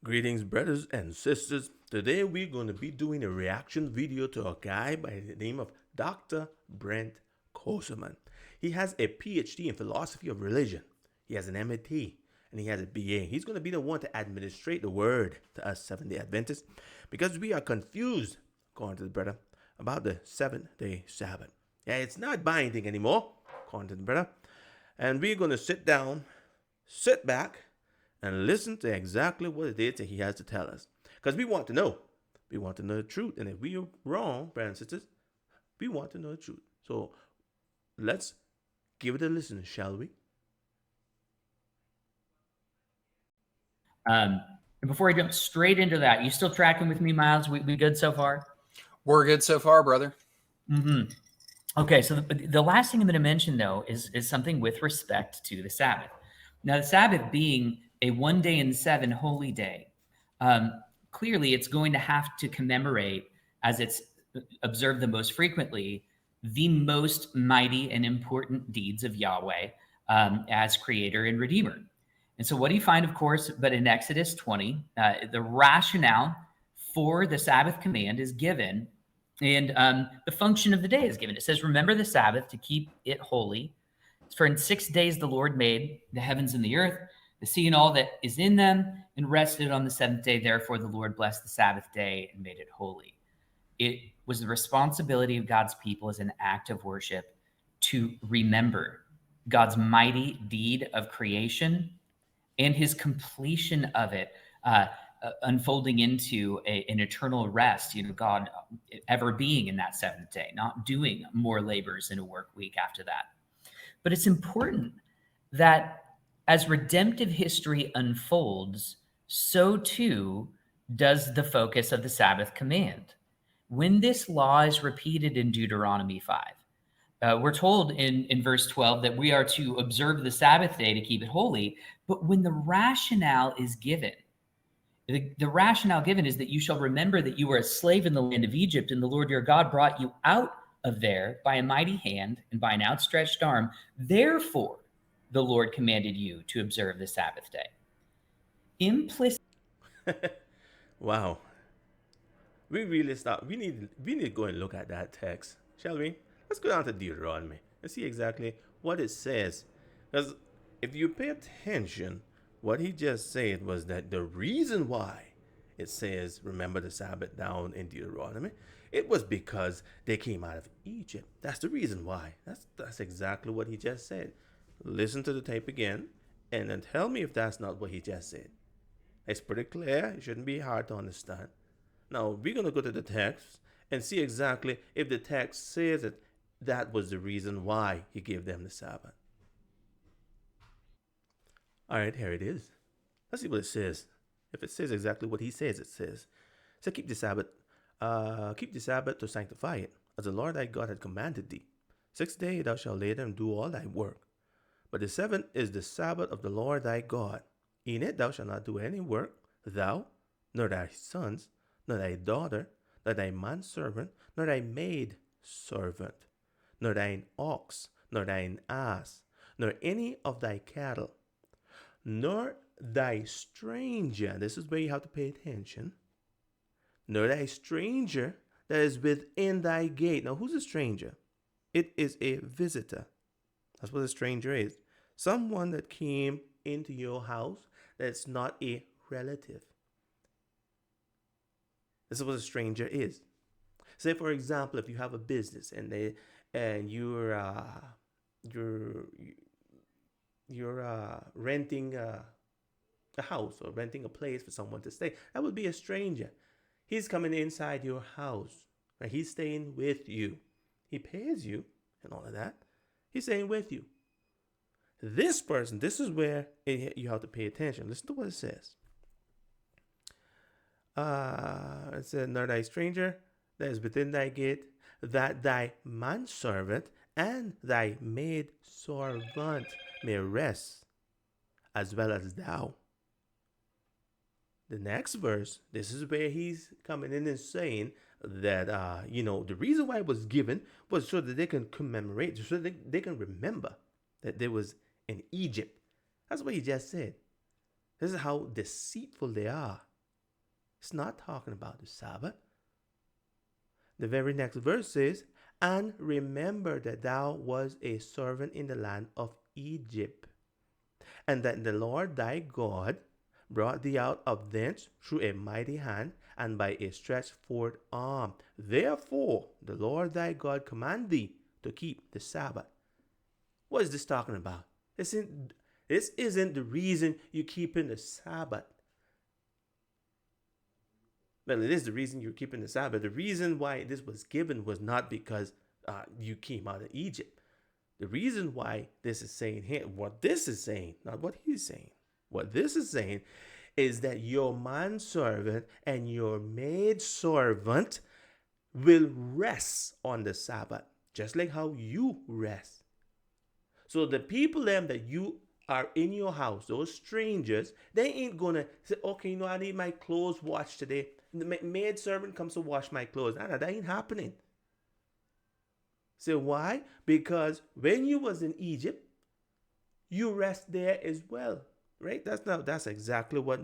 Greetings, brothers and sisters. Today we're going to be doing a reaction video to a guy by the name of Dr. Brant Bosserman. He has a PhD in philosophy of religion. He has an MAT and he has a BA. He's going to be the one to administrate the word to us Seventh-day Adventists because we are confused, according to the brother, about the seventh-day Sabbath. Yeah, it's not binding anymore, according to the brother. And we're going to sit back, and listen to exactly what it is that he has to tell us. Because we want to know. We want to know the truth. And if we are wrong, brothers and sisters, we want to know the truth. So let's give it a listen, shall we? Um, and before I jump straight into that, you still tracking with me, Miles? We good so far? We're good so far, brother. Mm-hmm. Okay, so the last thing I'm going to mention, though, is something with respect to the Sabbath. Now, the Sabbath being a 1 day in 7 holy day, um, clearly it's going to have to commemorate, as it's observed the most frequently, the most mighty and important deeds of Yahweh as creator and redeemer. And so what do you find, of course, but in Exodus 20, the rationale for the Sabbath command is given, and the function of the day is given. It says, remember the Sabbath to keep it holy. For in 6 days the Lord made the heavens and the earth, the sea and all that is in them, and rested on the seventh day. Therefore the Lord blessed the Sabbath day and made it holy. It was the responsibility of God's people as an act of worship to remember God's mighty deed of creation and his completion of it, unfolding into an eternal rest, God ever being in that seventh day, not doing more labors in a work week after that. But it's important that as redemptive history unfolds, so too does the focus of the Sabbath command. When this law is repeated in Deuteronomy 5, we're told in verse 12 that we are to observe the Sabbath day to keep it holy. But when the rationale is given, the rationale given is that you shall remember that you were a slave in the land of Egypt, and the Lord your God brought you out of there by a mighty hand and by an outstretched arm. Therefore, the Lord commanded you to observe the Sabbath day. Implicit. Wow. We really start. We need to go and look at that text, shall we? Let's go down to Deuteronomy and see exactly what it says. Because if you pay attention, what he just said was that the reason why it says remember the Sabbath down in Deuteronomy, it was because they came out of Egypt. That's the reason why. That's exactly what he just said. Listen to the tape again and then tell me if that's not what he just said. It's pretty clear. It shouldn't be hard to understand. Now, we're going to go to the text and see exactly if the text says that that was the reason why he gave them the Sabbath. All right, here it is. Let's see what it says. If it says exactly what he says it says. So keep the Sabbath to sanctify it, as the Lord thy God had commanded thee. 6 days thou shalt labor and do all thy work. But the seventh is the Sabbath of the Lord thy God. In it thou shalt not do any work, thou, nor thy sons, nor thy daughter, nor thy manservant, nor thy maid servant, nor thine ox, nor thine ass, nor any of thy cattle, nor thy stranger. This is where you have to pay attention. Nor thy stranger that is within thy gate. Now, who's a stranger? It is a visitor. That's what a stranger is. Someone that came into your house that's not a relative. This is what a stranger is. Say, for example, if you have a business and you're renting a house or renting a place for someone to stay, that would be a stranger. He's coming inside your house. Right? He's staying with you. He pays you and all of that. He's staying with you. This person, this is where you have to pay attention. Listen to what it says. It said, nor thy stranger that is within thy gate, that thy manservant and thy maid servant may rest, as well as thou. The next verse, this is where he's coming in and saying that, the reason why it was given was so that they can commemorate, so that they can remember that there was in Egypt. That's what he just said. This is how deceitful they are. It's not talking about the Sabbath. The very next verse says, and remember that thou was a servant in the land of Egypt, and that the Lord thy God brought thee out of thence through a mighty hand and by a stretched forth arm. Therefore, the Lord thy God command thee to keep the Sabbath. What is this talking about? This isn't the reason you're keeping the Sabbath. Well, it is the reason you're keeping the Sabbath. The reason why this was given was not because you came out of Egypt. The reason why this is saying here, what this is saying, not what he's saying, what this is saying is that your manservant and your maidservant will rest on the Sabbath, just like how you rest. So the people them that you are in your house, those strangers, they ain't gonna say, okay, I need my clothes washed today. The maid servant comes to wash my clothes. Nah, that ain't happening. So why? Because when you was in Egypt, you rest there as well, right? That's exactly what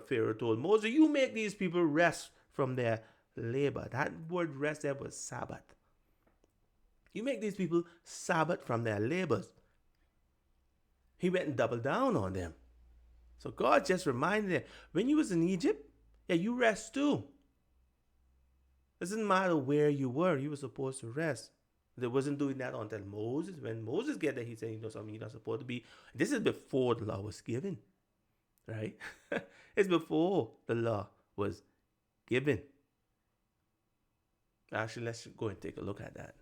Pharaoh told Moses. You make these people rest from their labor. That word rest there was Sabbath. You make these people Sabbath from their labors. He went and doubled down on them. So God just reminded them, when you was in Egypt, yeah, you rest too. It doesn't matter where you were supposed to rest. They wasn't doing that until Moses. When Moses get there, he said, something you're not supposed to be. This is before the law was given, right? It's before the law was given. Actually, let's go and take a look at that.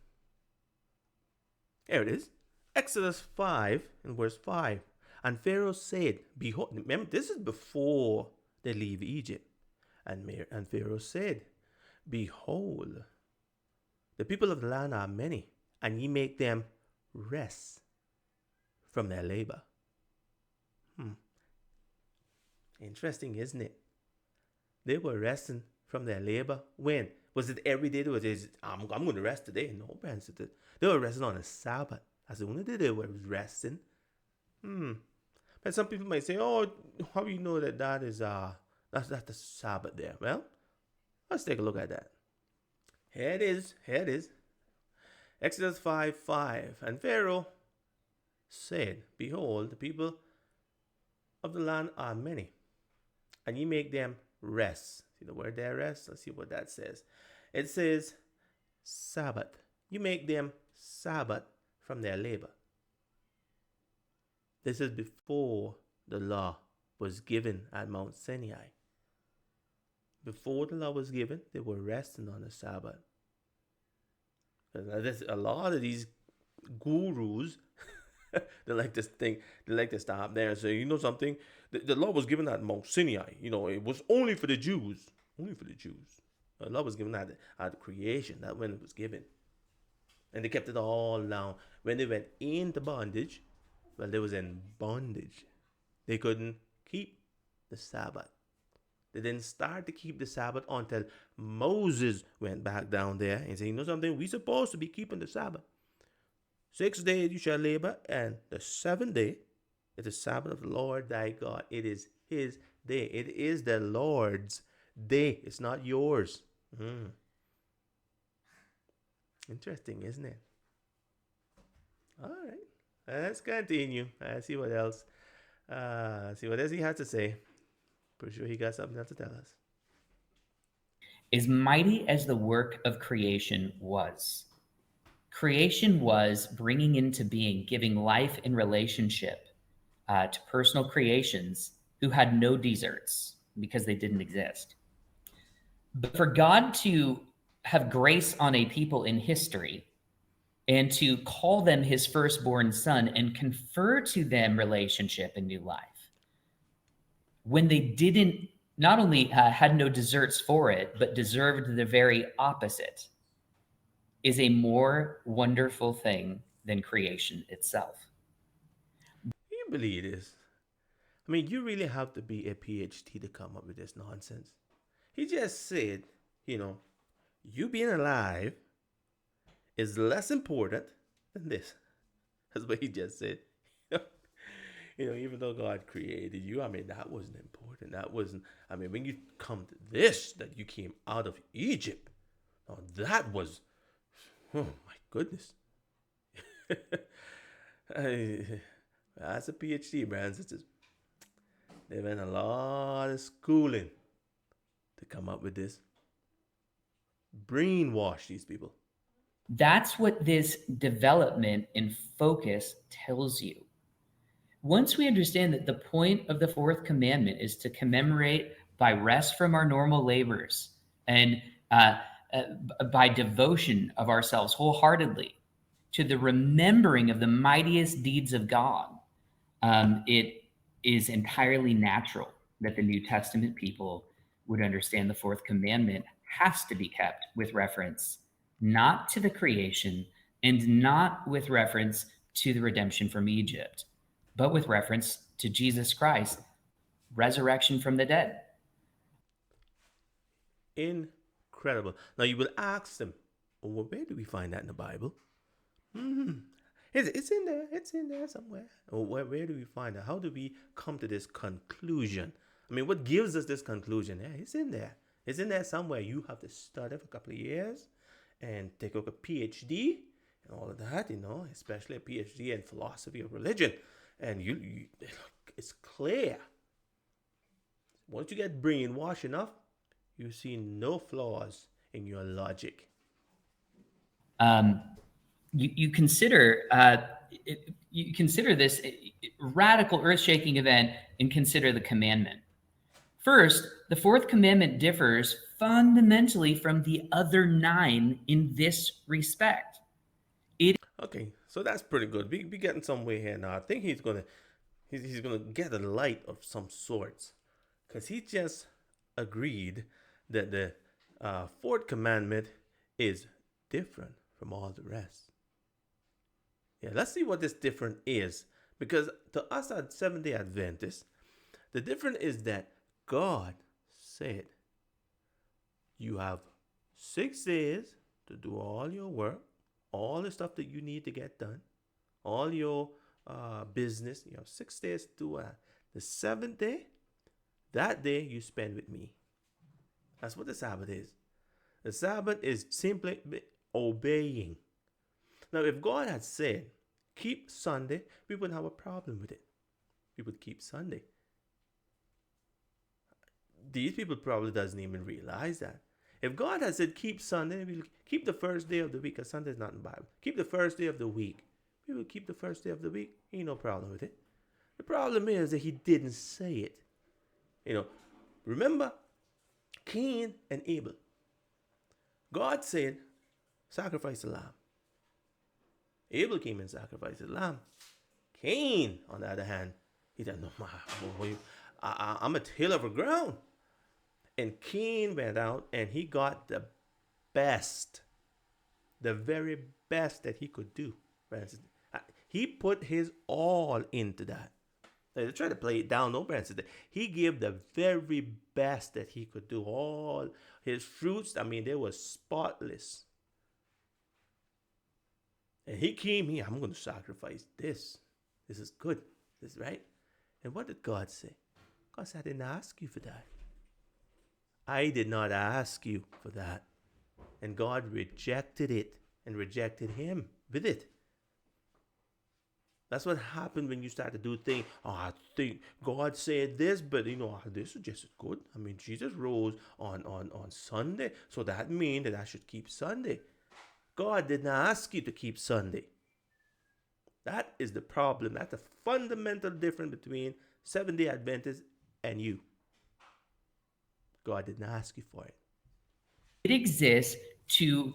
Here it is. Exodus 5 and verse 5. And Pharaoh said, behold, remember, this is before they leave Egypt. And Pharaoh said, behold, the people of the land are many, and ye make them rest from their labor. Interesting, isn't it? They were resting from their labor. When? Was it every day? I'm going to rest today. No, parents. They were resting on a Sabbath. That's the only day they were resting. But some people might say, oh, how do you know that is that's the Sabbath there? Well, let's take a look at that. Here it is. Exodus 5:5. And Pharaoh said, behold, the people of the land are many, and ye make them rest. See the word there, rest? Let's see what that says. It says Sabbath. You make them Sabbath from their labor. This is before the law was given at Mount Sinai. Before the law was given, they were resting on the Sabbath. There's a lot of these gurus, they like to stop there and say, something, the law was given at Mount Sinai. It was only for the Jews. Only for the Jews. The law was given at creation. That's when it was given. And they kept it all down. When they went into bondage, well, they was in bondage. They couldn't keep the Sabbath. They didn't start to keep the Sabbath until Moses went back down there and said, something, we supposed to be keeping the Sabbath. 6 days you shall labor, and the 7th day is the Sabbath of the Lord thy God. It is his day. It is the Lord's day. It's not yours. Interesting, isn't it? All right. Let's continue. See what else. See what else he has to say. Pretty sure he got something else to tell us. As mighty as the work of creation was, creation was bringing into being, giving life and relationship to personal creations who had no deserts because they didn't exist. But for God to have grace on a people in history and to call them his firstborn son and confer to them relationship and new life, when they didn't, not only had no deserts for it, but deserved the very opposite, is a more wonderful thing than creation itself. You believe this? I mean, you really have to be a PhD to come up with this nonsense. He just said, you being alive is less important than this. That's what he just said. Even though God created you, I mean, that wasn't important. That wasn't, I mean, when you come to this, that you came out of Egypt, now that was, oh my goodness. That's a PhD, man. They've been a lot of schooling to come up with this. Brainwash these people. That's what this development in focus tells you. Once we understand that the point of the fourth commandment is to commemorate by rest from our normal labors and by devotion of ourselves wholeheartedly to the remembering of the mightiest deeds of God, it is entirely natural that the New Testament people would understand the fourth commandment has to be kept with reference not to the creation and not with reference to the redemption from Egypt, but with reference to Jesus Christ, resurrection from the dead. Incredible. Now you will ask them, well, where do we find that in the Bible? It's in there. It's in there somewhere. Where do we find it? How do we come to this conclusion? I mean, what gives us this conclusion? Yeah, it's in there. It's in there somewhere. You have to study for a couple of years and take a PhD and all of that, especially a PhD in philosophy of religion. And it's clear. Once you get brainwashed enough, you see no flaws in your logic. You consider this radical earth-shaking event and consider the commandment. First, the fourth commandment differs fundamentally from the other 9 in this respect. Okay, so that's pretty good. We getting somewhere here now. I think he's gonna get a light of some sorts, because he just agreed that the fourth commandment is different from all the rest. Yeah, let's see what this different is, because to us at Seventh-day Adventists, the difference is that God said you have 6 days to do all your work, all the stuff that you need to get done, all your business. You have 6 days to do that. The 7th day, that day you spend with me. That's what the Sabbath is. The Sabbath is simply obeying. Now, if God had said, keep Sunday, we wouldn't have a problem with it. We would keep Sunday. These people probably doesn't even realize that. If God had said, keep Sunday, we'll keep the first day of the week, because Sunday is not in the Bible. Keep the first day of the week. We will keep the first day of the week. Ain't no problem with it. The problem is that he didn't say it. Remember Cain and Abel. God said, sacrifice a lamb. Abel came and sacrificed a lamb. Cain, on the other hand, he said, no, I'm a till of the ground. And Cain went out and he got the best, the very best that he could do. He put his all into that. They try to play it down, no, Francis. He gave the very best that he could do. All his fruits, they were spotless. And he came here, I'm going to sacrifice this. This is good. This is right. And what did God say? God said, I didn't ask you for that. I did not ask you for that. And God rejected it and rejected him with it. That's what happened when you start to do things. I think God said this, but this is just good. Jesus rose on Sunday, so that means that I should keep Sunday. God did not ask you to keep Sunday. That is the problem. That's the fundamental difference between Seventh-day Adventists and you. God didn't ask you for it. It exists to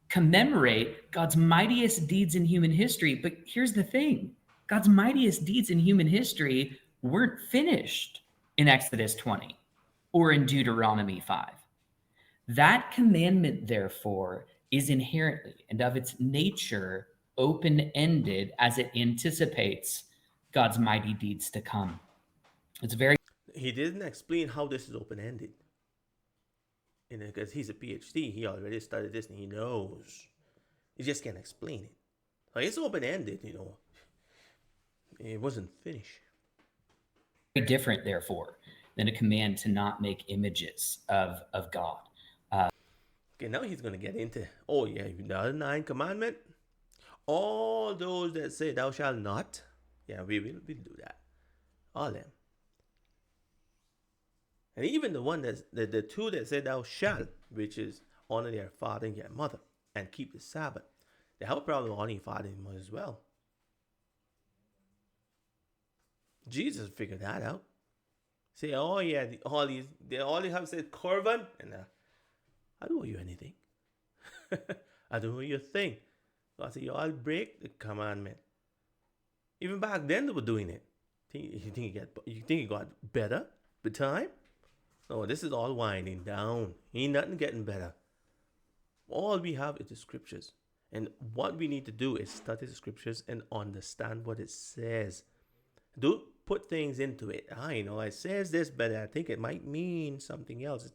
commemorate God's mightiest deeds in human history. But here's the thing. God's mightiest deeds in human history weren't finished in Exodus 20 or in Deuteronomy 5. That commandment, therefore, is inherently and of its nature open-ended as it anticipates God's mighty deeds to come. He didn't explain how this is open-ended. Because he's a PhD, he already studied this and he knows. He just can't explain it. Like, it's open-ended, It wasn't finished. Very different, therefore, than a command to not make images of God. Okay, now he's going to get into, oh yeah, the other 9 commandment. All those that say thou shalt not, yeah, we'll do that. All them. And even the one that's the two that say thou shalt, which is honor their father and their mother and keep the Sabbath. They have a problem with honoring father and mother as well. Jesus figured that out. Say, oh yeah, all they have said korban, and I don't owe you anything. I don't owe you a thing. God said, you all break the commandment. Even back then they were doing it. You think it got better with time? No, this is all winding down. Ain't nothing getting better. All we have is the scriptures. And what we need to do is study the scriptures and understand what it says. Don't put things into it. I know it says this, but I think it might mean something else.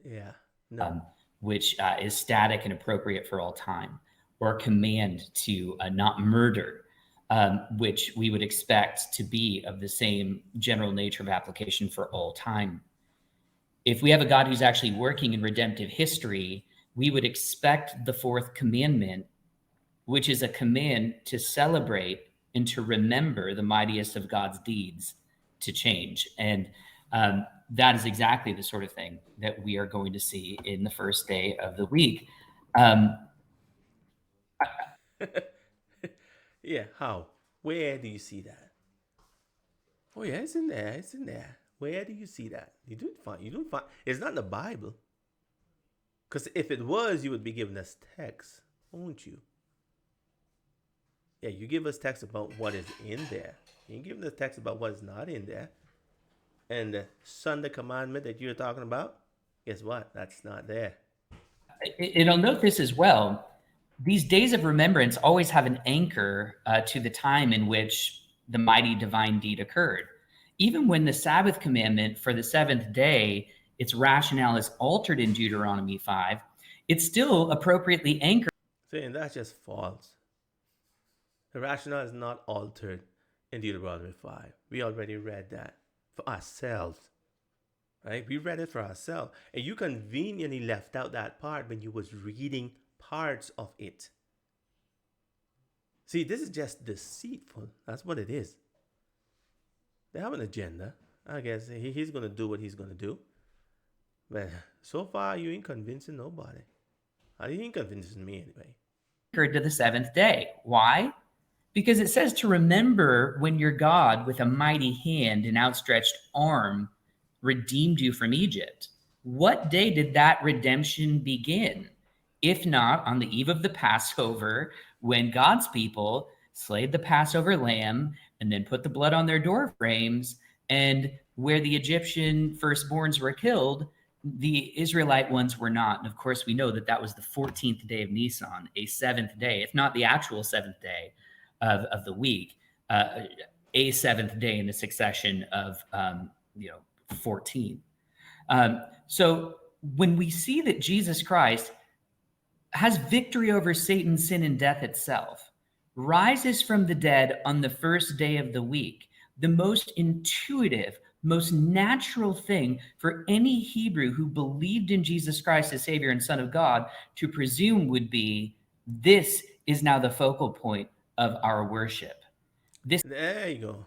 Yeah, no. Which is static and appropriate for all time, or a command to not murder, which we would expect to be of the same general nature of application for all time. If we have a God who's actually working in redemptive history, we would expect the fourth commandment, which is a command to celebrate and to remember the mightiest of God's deeds, to change. And that is exactly the sort of thing that we are going to see in the first day of the week. Yeah, how? Where do you see that? Oh yeah, it's in there. It's in there. Where do you see that? You don't find. It's not in the Bible. Because if it was, you would be giving us text, won't you? Yeah, you give us text about what is in there. You give us text about what is not in there. And the Sunday commandment that you're talking about, guess what? That's not there. And I'll note this as well. These days of remembrance always have an anchor to the time in which the mighty divine deed occurred. Even when the Sabbath commandment for the seventh day, its rationale is altered in Deuteronomy 5, it's still appropriately anchored. Saying that's just false. The rationale is not altered in Deuteronomy 5. We already read that for ourselves. Right? We read it for ourselves. And you conveniently left out that part when you was reading parts of it. See, this is just deceitful. That's what it is. They have an agenda. I guess he's going to do what he's going to do. But so far, you ain't convincing nobody. You ain't convincing me anyway. To the seventh day. Why? Because it says to remember when your God with a mighty hand and outstretched arm redeemed you from Egypt. What day did that redemption begin? If not on the eve of the Passover, when God's people slayed the Passover lamb and then put the blood on their door frames, and where the Egyptian firstborns were killed, the Israelite ones were not. And of course, we know that that was the 14th day of Nisan, a seventh day, if not the actual seventh day of the week, a seventh day in the succession of 14. So when we see that Jesus Christ has victory over Satan, sin, and death itself, rises from the dead on the first day of the week, the most intuitive, most natural thing for any Hebrew who believed in Jesus Christ as Savior and Son of God to presume would be, this is now the focal point of our worship. There you go.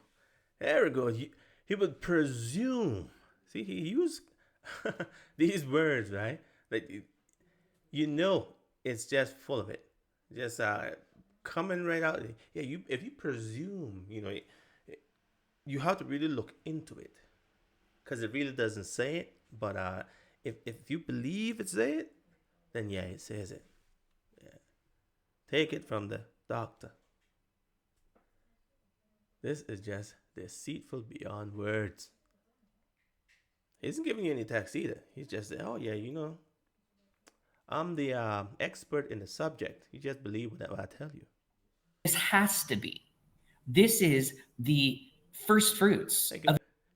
There we go. He would presume. See, he used these words, right? That it's just full of it. Just coming right out. Yeah, if you presume, you have to really look into it. Because it really doesn't say it. But if you believe it says it, then yeah, it says it. Yeah. Take it from the doctor. This is just deceitful beyond words. He isn't giving you any text either. He's just saying, oh yeah, I'm the expert in the subject. You just believe whatever I tell you. This has to be. This is the first fruits.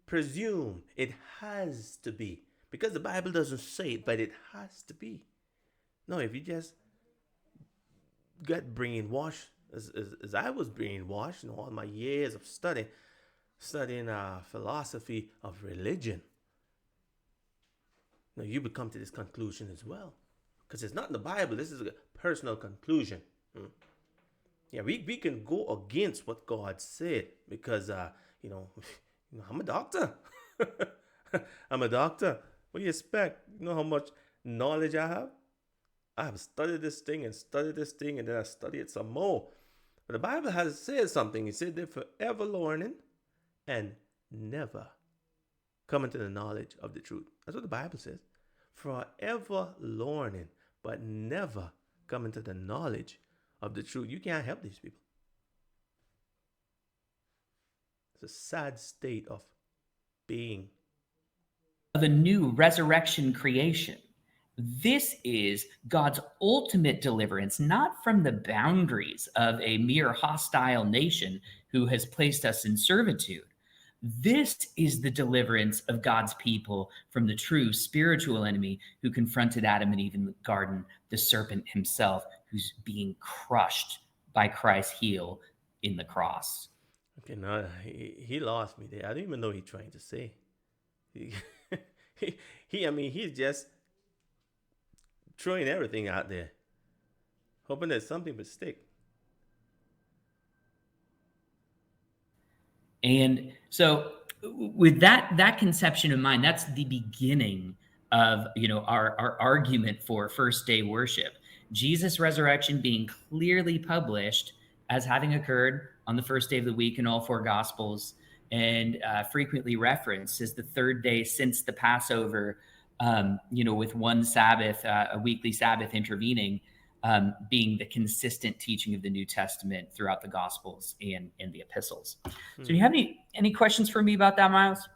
Presume. It has to be. Because the Bible doesn't say it, but it has to be. No, if you just got brainwashed as I was brainwashed, all my years of studying philosophy of religion, now you would come to this conclusion as well, because it's not in the Bible. This is a personal conclusion. Yeah, we can go against what God said because you know, I'm a doctor. I'm a doctor. What do you expect? You know how much knowledge I have? I have studied this thing and studied this thing, and then I study it some more. But the Bible has said something. It said they're forever learning and never coming to the knowledge of the truth. That's what the Bible says. Forever learning, but never coming to the knowledge of the truth. You can't help these people. It's a sad state of being. Of a new resurrection creation. This is God's ultimate deliverance, not from the boundaries of a mere hostile nation who has placed us in servitude. This is the deliverance of God's people from the true spiritual enemy who confronted Adam and Eve in the garden, the serpent himself, who's being crushed by Christ's heel in the cross. Okay, no, he lost me there. I don't even know what he's trying to say. He's just throwing everything out there, hoping that something would stick. And so with that conception in mind, that's the beginning of our argument for first day worship. Jesus' resurrection being clearly published as having occurred on the first day of the week in all four gospels, and frequently referenced as the third day since the Passover, with one Sabbath, a weekly Sabbath intervening, being the consistent teaching of the New Testament throughout the Gospels and the epistles. So do you have any questions for me about that, Miles?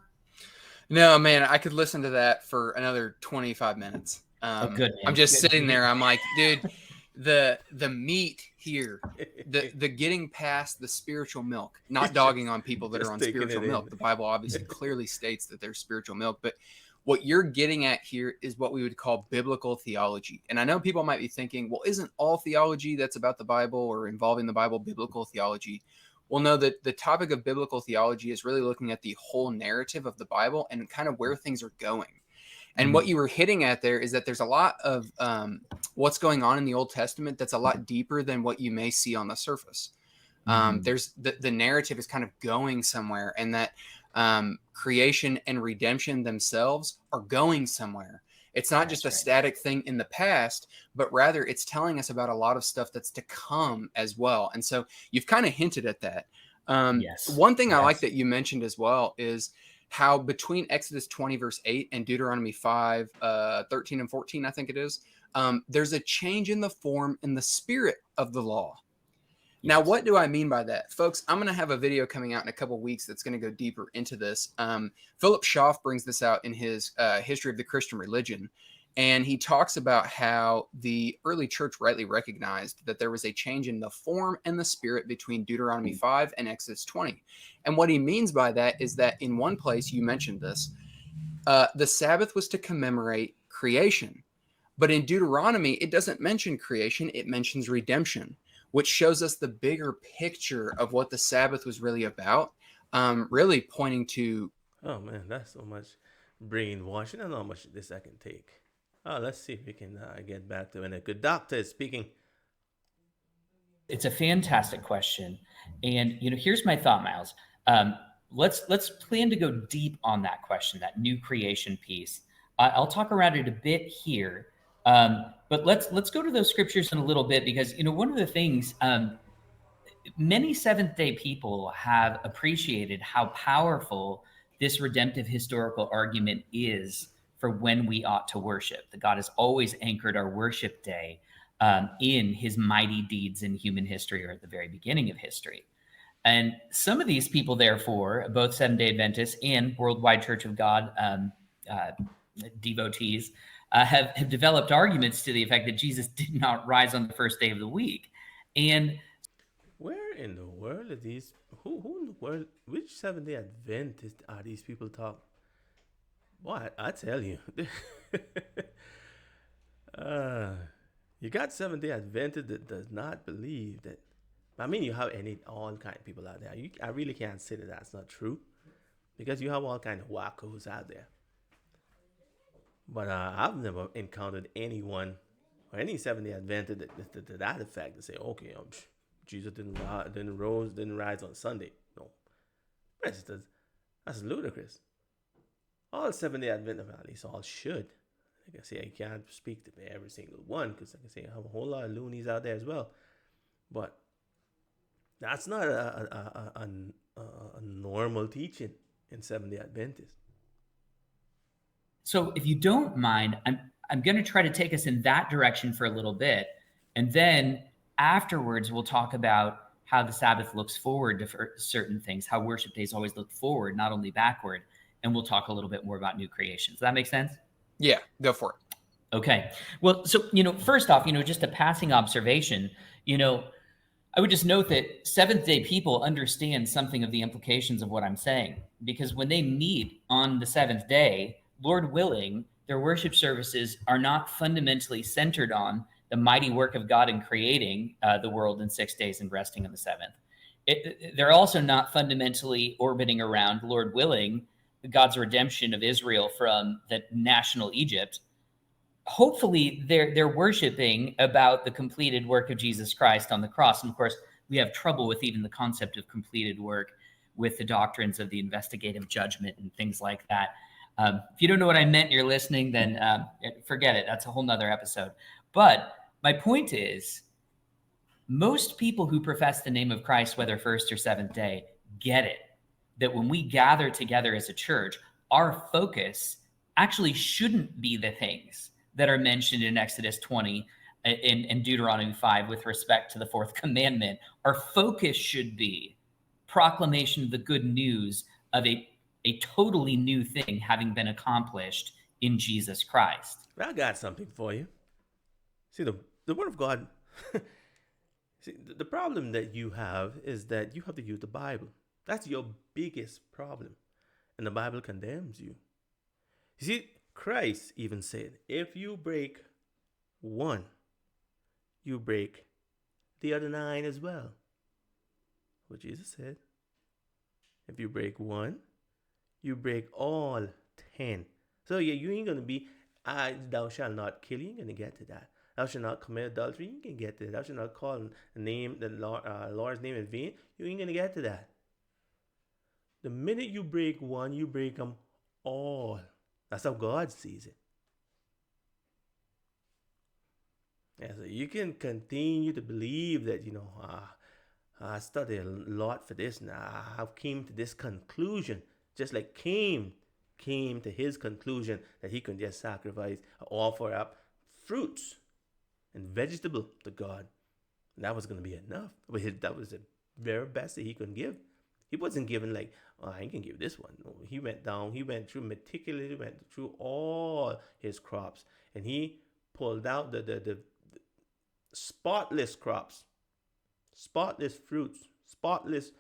No, man, I could listen to that for another 25 minutes. Good, man. I'm just sitting there. I'm like, dude, the meat here, the getting past the spiritual milk, not dogging on people that are on spiritual milk. The Bible obviously clearly states that there's spiritual milk, but what you're getting at here is what we would call biblical theology. And I know people might be thinking, well, isn't all theology that's about the Bible or involving the Bible biblical theology? Well, no, the topic of biblical theology is really looking at the whole narrative of the Bible and kind of where things are going. And what you were hitting at there is that there's a lot of what's going on in the Old Testament that's a lot deeper than what you may see on the surface. There's the narrative is kind of going somewhere, and that creation and redemption themselves are going somewhere. It's not just a static thing in the past, but rather it's telling us about a lot of stuff that's to come as well. And so you've kind of hinted at that. One thing I like that you mentioned as well is how between Exodus 20 verse 8 and Deuteronomy 5, 13 and 14, I think it is, there's a change in the form and the spirit of the law. Now, what do I mean by that? Folks, I'm going to have a video coming out in a couple of weeks that's going to go deeper into this. Philip Schaff brings this out in his History of the Christian Religion, and he talks about how the early church rightly recognized that there was a change in the form and the spirit between Deuteronomy 5 and Exodus 20. And what he means by that is that in one place, you mentioned this, the Sabbath was to commemorate creation. But in Deuteronomy, it doesn't mention creation, it mentions redemption, which shows us the bigger picture of what the Sabbath was really about, really pointing to... Oh, man, that's so much brainwashing. I don't know how much this I can take. Let's see if we can get back to when a good doctor is speaking. It's a fantastic question. And, here's my thought, Miles. Let's plan to go deep on that question, that new creation piece. I'll talk around it a bit here. But let's go to those scriptures in a little bit, because one of the things many Seventh-day people have appreciated how powerful this redemptive historical argument is for when we ought to worship. That God has always anchored our worship day in His mighty deeds in human history, or at the very beginning of history. And some of these people, therefore, both Seventh-day Adventists and Worldwide Church of God devotees, have developed arguments to the effect that Jesus did not rise on the first day of the week. And where in the world are these? Who in the world? Which Seventh-day Adventist are these people talking? Boy, I tell you, you got Seventh-day Adventist that does not believe that I mean, you have all kind of people out there. I really can't say that that's not true, because you have all kind of wackos out there. But I've never encountered anyone or any Seventh Day Adventist to that effect to say, okay, Jesus didn't rise on Sunday. No, that's ludicrous. All Seventh Day Adventists, at least all should. Like I say, I can't speak to every single one, because like I say, I have a whole lot of loonies out there as well. But that's not a normal teaching in Seventh Day Adventists. So if you don't mind, I'm going to try to take us in that direction for a little bit, and then afterwards we'll talk about how the Sabbath looks forward to certain things, how worship days always look forward, not only backward, and we'll talk a little bit more about new creation. Does that make sense? Yeah, go for it. Okay. Well, so, first off, just a passing observation, I would just note that Seventh-day people understand something of the implications of what I'm saying, because when they meet on the seventh day, Lord willing, their worship services are not fundamentally centered on the mighty work of God in creating the world in 6 days and resting on the seventh. They're also not fundamentally orbiting around, Lord willing, God's redemption of Israel from the national Egypt. Hopefully they're worshiping about the completed work of Jesus Christ on the cross. And of course, we have trouble with even the concept of completed work with the doctrines of the investigative judgment and things like that. If you don't know what I meant, you're listening, then forget it. That's a whole nother episode. But my point is, most people who profess the name of Christ, whether first or seventh day, get it. That when we gather together as a church, our focus actually shouldn't be the things that are mentioned in Exodus 20 and Deuteronomy 5 with respect to the fourth commandment. Our focus should be proclamation of the good news of a totally new thing having been accomplished in Jesus Christ. I got something for you. See, the Word of God, see, the problem that you have is that you have to use the Bible. That's your biggest problem. And the Bible condemns you. You see, Christ even said, if you break one, you break the other 9 as well. What Jesus said. If you break one, you break all 10. So yeah, you ain't going to be, thou shalt not kill, you ain't going to get to that. Thou shalt not commit adultery, you can get to that. Thou shalt not call the Lord's name in vain, you ain't going to get to that. The minute you break one, you break them all. That's how God sees it. Yeah, so you can continue to believe that, I studied a lot for this, and I came to this conclusion, just like Cain came to his conclusion that he could just sacrifice, offer up fruits and vegetable to God. And that was going to be enough. That was the very best that he could give. He wasn't given like, I can give this one. No, he went down. He went through meticulously, went through all his crops, and he pulled out the spotless crops, spotless fruits, spotless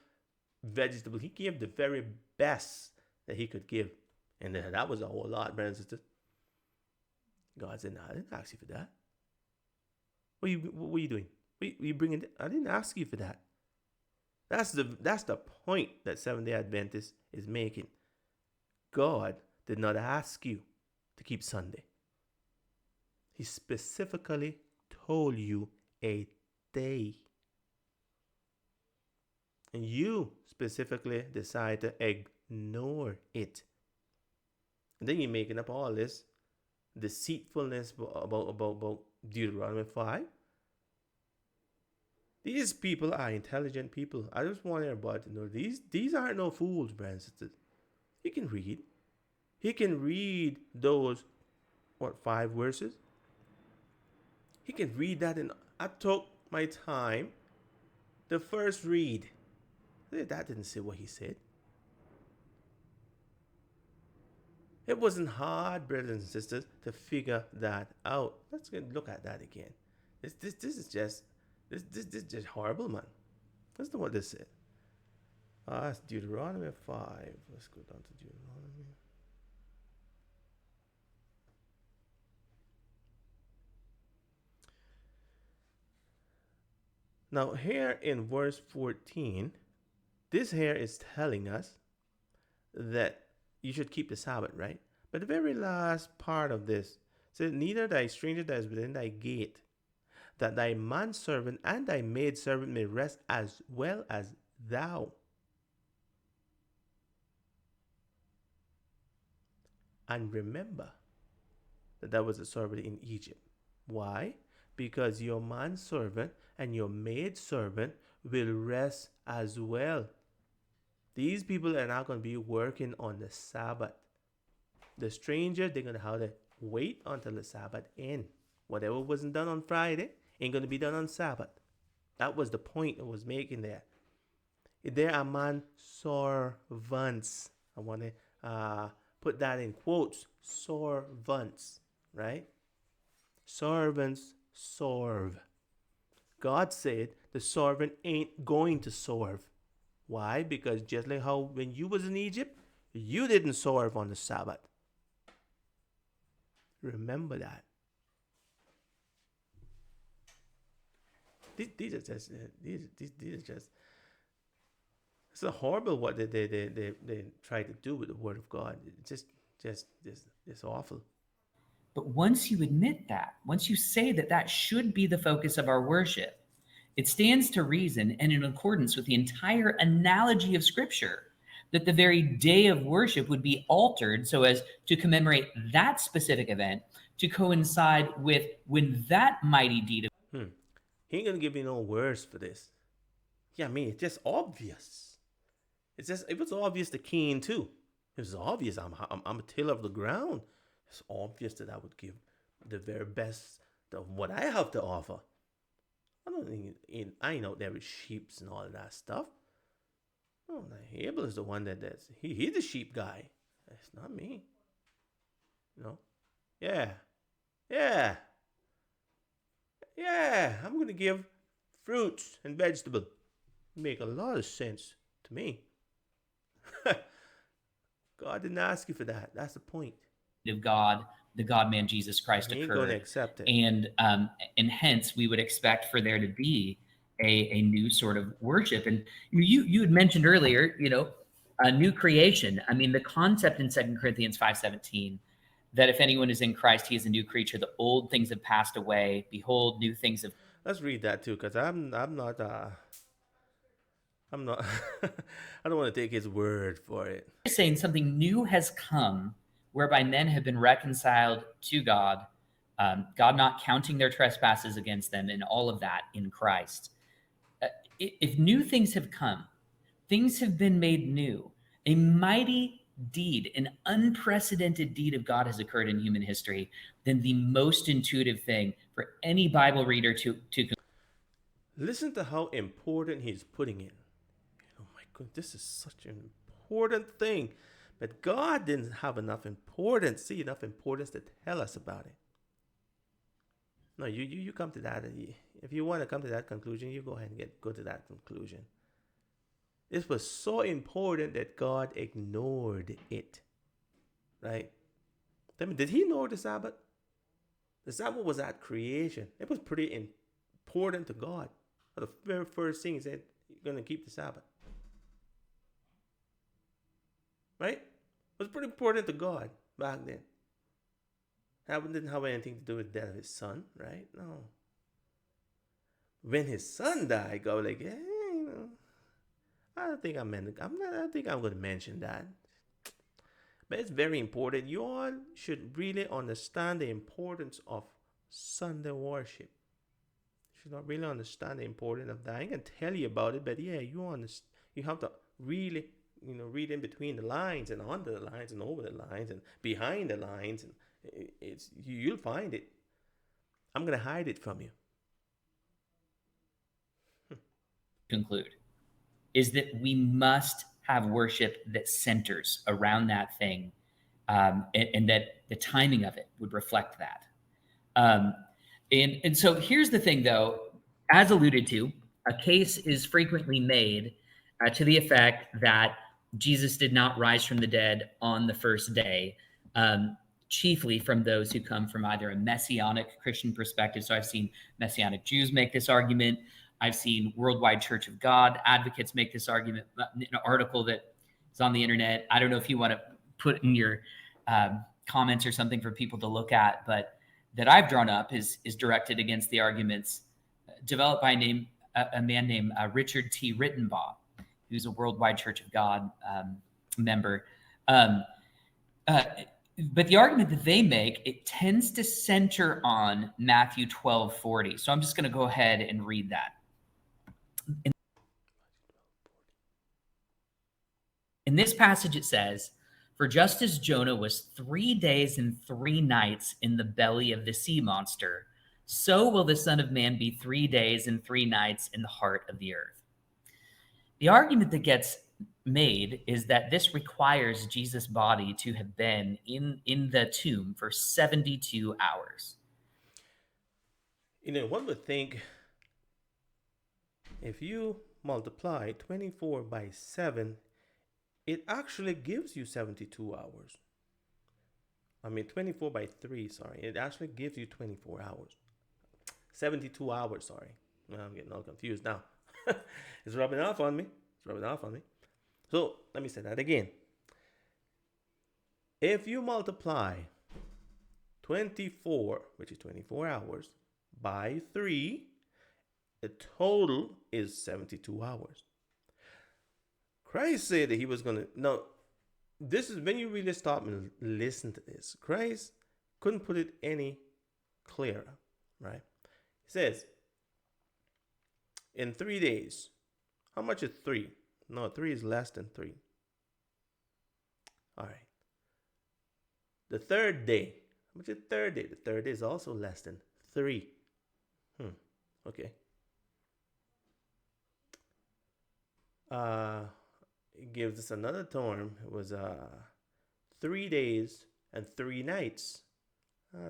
vegetables. He gave the very best that he could give, and that was a whole lot, brothers and sisters. God said, "No, I didn't ask you for that. What are you doing? What are you bringing? I didn't ask you for that." That's the point that Seventh-day Adventist is making. God did not ask you to keep Sunday. He specifically told you a day. And you specifically decide to ignore it. And then you're making up all this deceitfulness about Deuteronomy 5. These people are intelligent people. I just want everybody to know these aren't no fools, brothers and sisters. He can read. He can read those, 5 verses? He can read that, and I took my time to first read. That didn't say what he said. It wasn't hard, brothers and sisters, to figure that out. Let's look at that again. This is just horrible, man. Listen to what this said. That's Deuteronomy 5. Let's go down to Deuteronomy. Now, here in verse 14, this here is telling us that you should keep the Sabbath, right? But the very last part of this says, neither thy stranger that is within thy gate, that thy manservant and thy maidservant may rest as well as thou. And remember that that was a servant in Egypt. Why? Because your manservant and your maidservant will rest as well. These people are not going to be working on the Sabbath. The stranger, they're going to have to wait until the Sabbath ends. Whatever wasn't done on Friday ain't going to be done on Sabbath. That was the point I was making there. There are man-servants. I want to put that in quotes. Servants, right? Servants serve. God said the servant ain't going to serve. Why? Because just like how when you was in Egypt, you didn't serve on the Sabbath. Remember that. These are just it's a horrible what they try to do with the word of God. It's just awful. But once you admit that, once you say that that should be the focus of our worship, it stands to reason and in accordance with the entire analogy of Scripture that the very day of worship would be altered so as to commemorate that specific event to coincide with when that mighty deed of He ain't gonna give me no words for this. Yeah, I mean, it's just obvious. It was obvious to Cain too. It was obvious. I'm a tiller of the ground. It's obvious that I would give the very best of what I have to offer. I don't think I ain't out there with sheep and all of that stuff. Oh, Abel is the one that's he's the sheep guy. It's not me. You know? Yeah. I'm gonna give fruits and vegetables. Make a lot of sense to me. God didn't ask you for that. That's the point. of God, the God-man Jesus Christ He ain't occurred, gonna accept it. and hence we would expect for there to be a new sort of worship. And you had mentioned earlier, a new creation. I mean, the concept in 2 Corinthians 5:17 that if anyone is in Christ, he is a new creature. The old things have passed away. Behold, new things have. Let's read that too, because I'm not I don't want to take his word for it. Saying something new has come, whereby men have been reconciled to God, God not counting their trespasses against them, and all of that in Christ. If new things have come, things have been made new, a mighty deed, an unprecedented deed of God has occurred in human history, then the most intuitive thing for any Bible reader to listen to how important he's putting in. Oh my God, this is such an important thing. But God didn't have enough importance to tell us about it. No, you come to that. If you want to come to that conclusion, you go ahead and go to that conclusion. This was so important that God ignored it. Right? Tell me, did he ignore the Sabbath? The Sabbath was at creation. It was pretty important to God. The very first thing he said, you're going to keep the Sabbath. Right? It was pretty important to God back then. That didn't have anything to do with the death of his son, right? No. When his son died, God was like, hey, I don't think I'm going to mention that. But it's very important. You all should really understand the importance of Sunday worship. You should not really understand the importance of that. I can tell you about it, but yeah, you have to really read in between the lines and under the lines and over the lines and behind the lines, and you'll find it. I'm gonna hide it from you. conclude is that we must have worship that centers around that thing, and that the timing of it would reflect that. And so here's the thing, though, as alluded to, a case is frequently made to the effect that Jesus did not rise from the dead on the first day, chiefly from those who come from either a Messianic Christian perspective. So I've seen Messianic Jews make this argument. I've seen Worldwide Church of God advocates make this argument in an article that is on the internet. I don't know if you want to put in your comments or something for people to look at, but that I've drawn up is directed against the arguments developed by a man named Richard T. Rittenbaugh, who's a Worldwide Church of God member. But the argument that they make, it tends to center on Matthew 12:40. So I'm just going to go ahead and read that. In this passage, it says, "For just as Jonah was 3 days and 3 nights in the belly of the sea monster, so will the Son of Man be 3 days and 3 nights in the heart of the earth." The argument that gets made is that this requires Jesus' body to have been in the tomb for 72 hours. One would think if you multiply 24 by 7, it actually gives you 72 hours. 24 by 3, sorry. It actually gives you 24 hours. 72 hours, sorry. I'm getting all confused now. It's rubbing off on me. So, let me say that again. If you multiply 24, which is 24 hours, by 3, the total is 72 hours. Christ said that he was going to... Now, this is when you really stop and listen to this. Christ couldn't put it any clearer, right? He says, in 3 days, how much is 3? No, 3 is less than 3. All right. The third day. How much is the third day? The third day is also less than 3. Okay. It gives us another term. It was 3 days and 3 nights.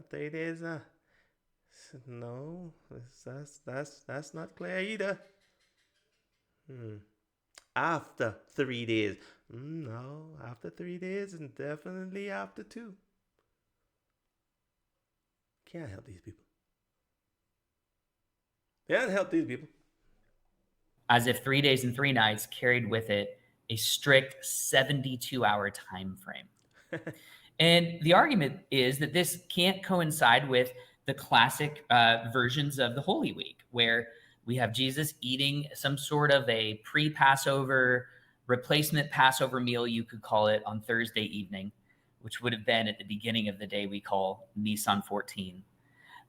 3 days. No, that's not clear either. After 3 days. No, after 3 days and definitely after 2. Can't help these people. Can't help these people. As if 3 days and 3 nights carried with it a strict 72-hour time frame. And the argument is that this can't coincide with the classic versions of the Holy Week, where we have Jesus eating some sort of a pre-Passover, replacement Passover meal, you could call it, on Thursday evening, which would have been at the beginning of the day we call Nisan 14.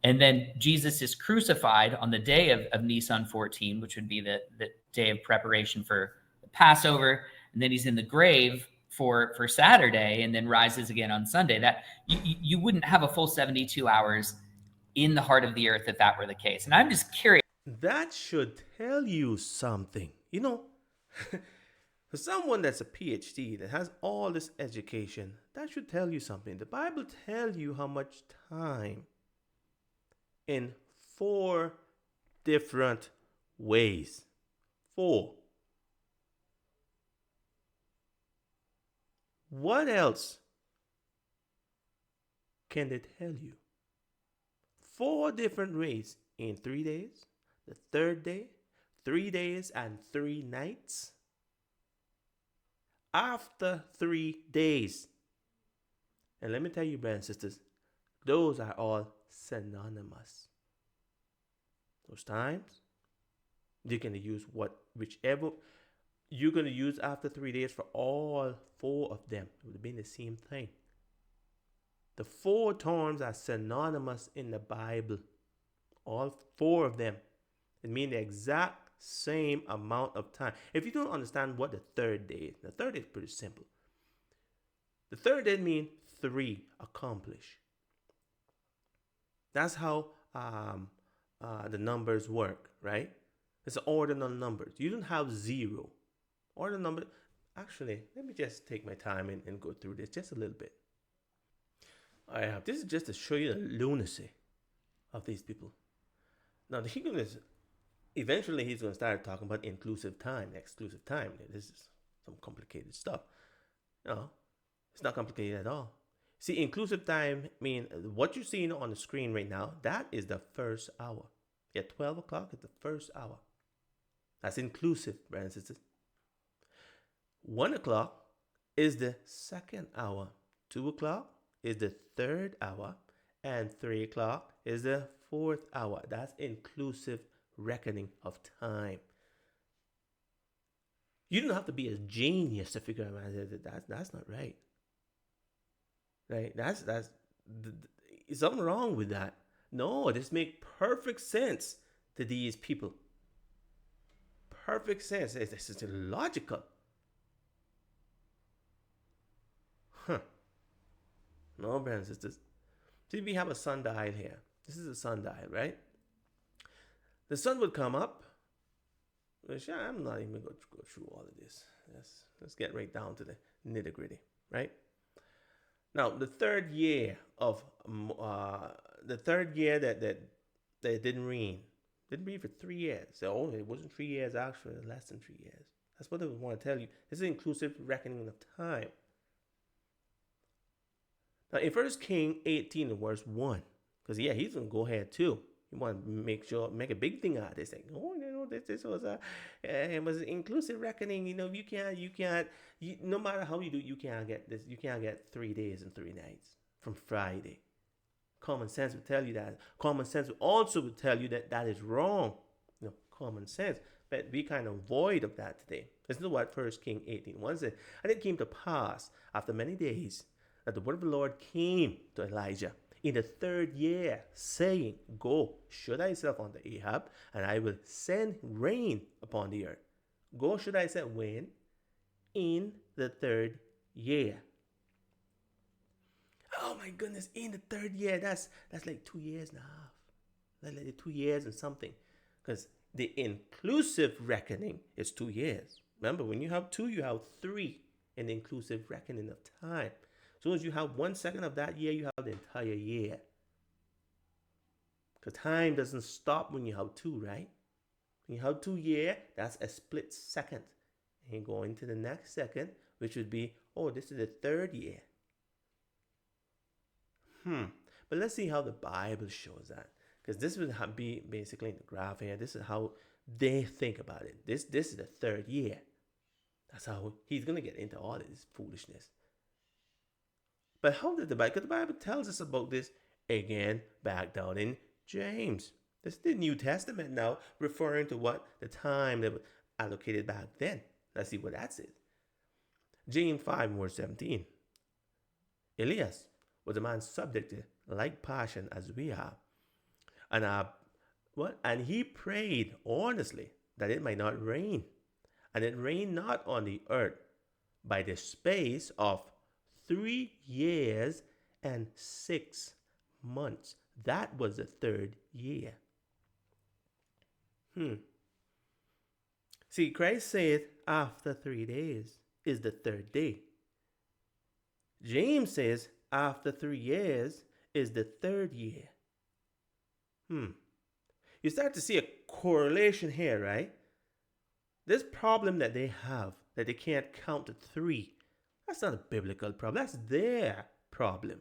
And then Jesus is crucified on the day of Nisan 14, which would be the day of preparation for the Passover. And then he's in the grave for Saturday and then rises again on Sunday. That you wouldn't have a full 72 hours in the heart of the earth if that were the case. And I'm just curious. That should tell you something. For someone that's a PhD, that has all this education, that should tell you something. The Bible tells you how much time in 4 different ways. 4. What else can they tell you? 4 different ways in 3 days. The third day, 3 days and 3 nights. After 3 days. And let me tell you, brothers and sisters, those are all synonymous. Those times, you're going to use whichever you're going to use after 3 days for all 4 of them. It would have been the same thing. The 4 terms are synonymous in the Bible. All 4 of them. It means the exact same amount of time. If you don't understand what the third day is, the third day is pretty simple. The third day means 3, accomplish. That's how the numbers work, right? It's an ordinal numbers. You don't have 0. Ordinal number. Actually, let me just take my time and go through this just a little bit. This is just to show you the lunacy of these people. Now, eventually he's going to start talking about inclusive time, exclusive time. This is some complicated stuff. No, it's not complicated at all. See, inclusive time means what you're seeing on the screen right now, that is the first hour. Yeah, 12 o'clock is the first hour. That's inclusive, brothers and sisters. 1 o'clock is the second hour. 2 o'clock is the third hour. And 3 o'clock is the fourth hour. That's inclusive reckoning of time. You don't have to be a genius to figure out that's not right. Right? That's something wrong with that. No, this makes perfect sense to these people. Perfect sense. This is illogical. Huh. No, brothers and sisters. See, we have a sundial here. This is a sundial, right? The sun would come up. Which I'm not even going to go through all of this. Let's get right down to the nitty gritty, right? Now, the third year that it didn't rain for 3 years. So it wasn't 3 years actually, less than 3 years. That's what I want to tell you. This is inclusive reckoning of time. Now, in 1 King 18, verse 1, because he's going to go ahead too. You want to make a big thing out of this thing. This was it was inclusive reckoning. No matter how you do, you can't get this. You can't get 3 days and 3 nights from Friday. Common sense would tell you that. Common sense also would tell you that that is wrong. Common sense. But we kind of void of that today. Listen to what 1 King 18:1 says. And it came to pass after many days that the word of the Lord came to Elijah in the 3rd year, saying, Go, show thyself unto Ahab, and I will send rain upon the earth. Go, show thyself when? In the 3rd year. Oh my goodness, in the 3rd year. That's like 2 years and a half. Like 2 years and something. Because the inclusive reckoning is 2 years. Remember, when you have 2, you have 3 in the inclusive reckoning of time. As soon as you have 1 second of that year, you have the entire year. Because time doesn't stop when you have 2, right? When you have 2 years, that's a split second. And you go into the next second, which would be, this is the 3rd year. But let's see how the Bible shows that. Because this would be basically in the graph here. This is how they think about it. This is the 3rd year. That's how he's going to get into all of this foolishness. But how did the Bible? Because the Bible tells us about this again back down in James. This is the New Testament now, referring to what the time that was allocated back then. Let's see what that says. James 5, verse 17. Elias was a man subject to like passion as we are. And he prayed earnestly that it might not rain. And it rained not on the earth by the space of 3 years and 6 months. That was the 3rd year. See, Christ said after 3 days is the 3rd day. James says after 3 years is the 3rd year. You start to see a correlation here, right? This problem that they have, that they can't count to 3, that's not a biblical problem. That's their problem.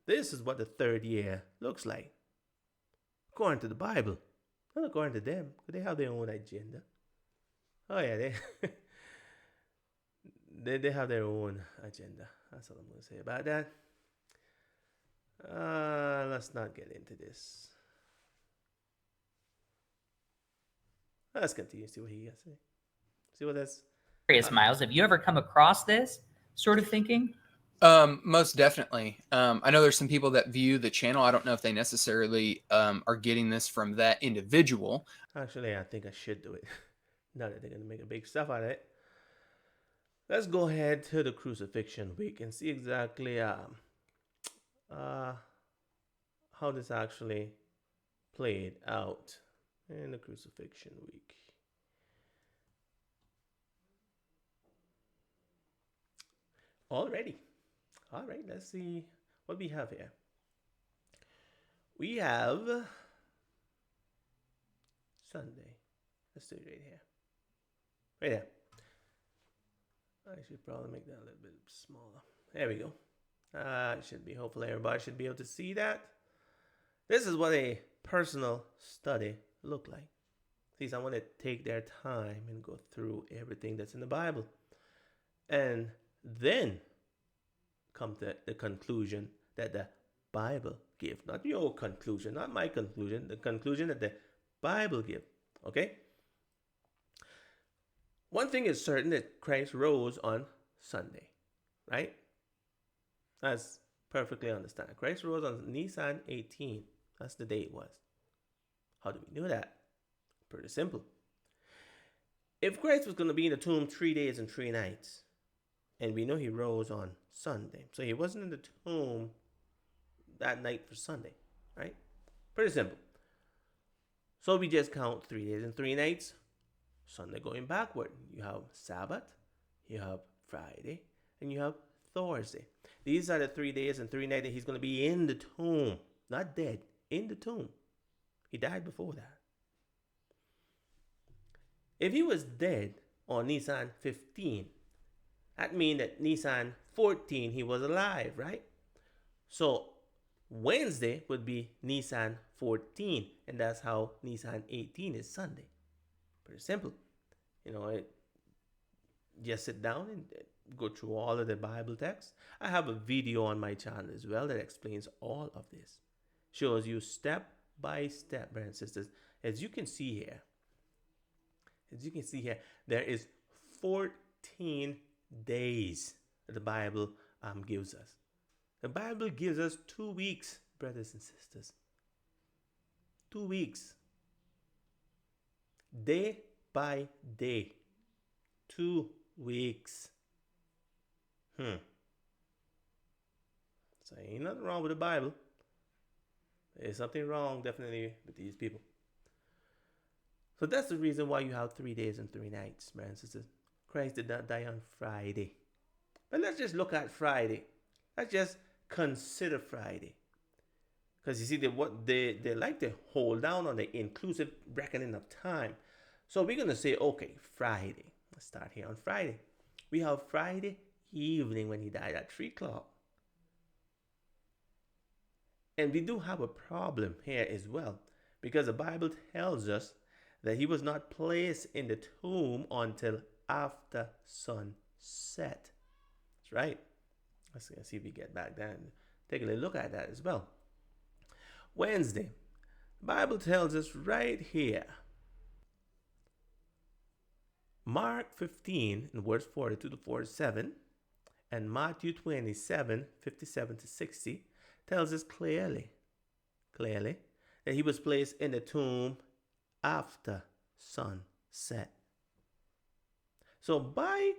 This is what the 3rd year looks like. According to the Bible. Not according to them, because they have their own agenda. Oh yeah, they have their own agenda. That's all I'm going to say about that. Let's not get into this. Let's continue. See what he has to say. See what that's. Curious, Miles, have you ever come across this sort of thinking? Most definitely. I know there's some people that view the channel. I don't know if they necessarily are getting this from that individual. Actually, I think I should do it. Now that they're going to make a big stuff out of it. Let's go ahead to the crucifixion week and see exactly how this actually played out in the crucifixion week. Alrighty. All right, let's see what we have here. We have Sunday. Let's do it right here. Right there. I should probably make that a little bit smaller. There we go. Should be, hopefully everybody should be able to see that. This is what a personal study look like. See, I want to take their time and go through everything that's in the Bible. And then come to the conclusion that the Bible give. Not your conclusion, not my conclusion, the conclusion that the Bible give. Okay? One thing is certain, that Christ rose on Sunday, right? That's perfectly understand. Christ rose on Nisan 18. That's the day it was. How do we know that? Pretty simple. If Christ was going to be in the tomb 3 days and 3 nights, and we know he rose on Sunday, so he wasn't in the tomb that night for Sunday, right? Pretty simple. So we just count 3 days and 3 nights. Sunday going backward. You have Sabbath, you have Friday, and you have Thursday. These are the 3 days and 3 nights that he's going to be in the tomb. Not dead, in the tomb. He died before that. If he was dead on Nisan 15, that means that Nisan 14 he was alive, right? So Wednesday would be Nisan 14, and that's how Nisan 18 is Sunday. Pretty simple. Just sit down and go through all of the Bible texts. I have a video on my channel as well that explains all of this. Shows you step by step, brothers and sisters. As you can see here, there is 14 days that the Bible gives us. The Bible gives us 2 weeks, brothers and sisters. 2 weeks. Day by day. 2 weeks. So ain't nothing wrong with the Bible. There's something wrong definitely with these people. So that's the reason why you have 3 days and 3 nights, brothers and sisters. Christ did not die on Friday. But let's just look at Friday. Let's just consider Friday. Because you see, they like to hold down on the inclusive reckoning of time. So we're going to say, okay, Friday. Let's start here on Friday. We have Friday evening when he died at 3 o'clock. And we do have a problem here as well. Because the Bible tells us that he was not placed in the tomb until after sunset. That's right. Let's see if we get back there and take a little look at that as well. Wednesday. The Bible tells us right here. Mark 15, in verse 42 to 47, and Matthew 27, 57 to 60, tells us clearly that he was placed in the tomb after sunset. So by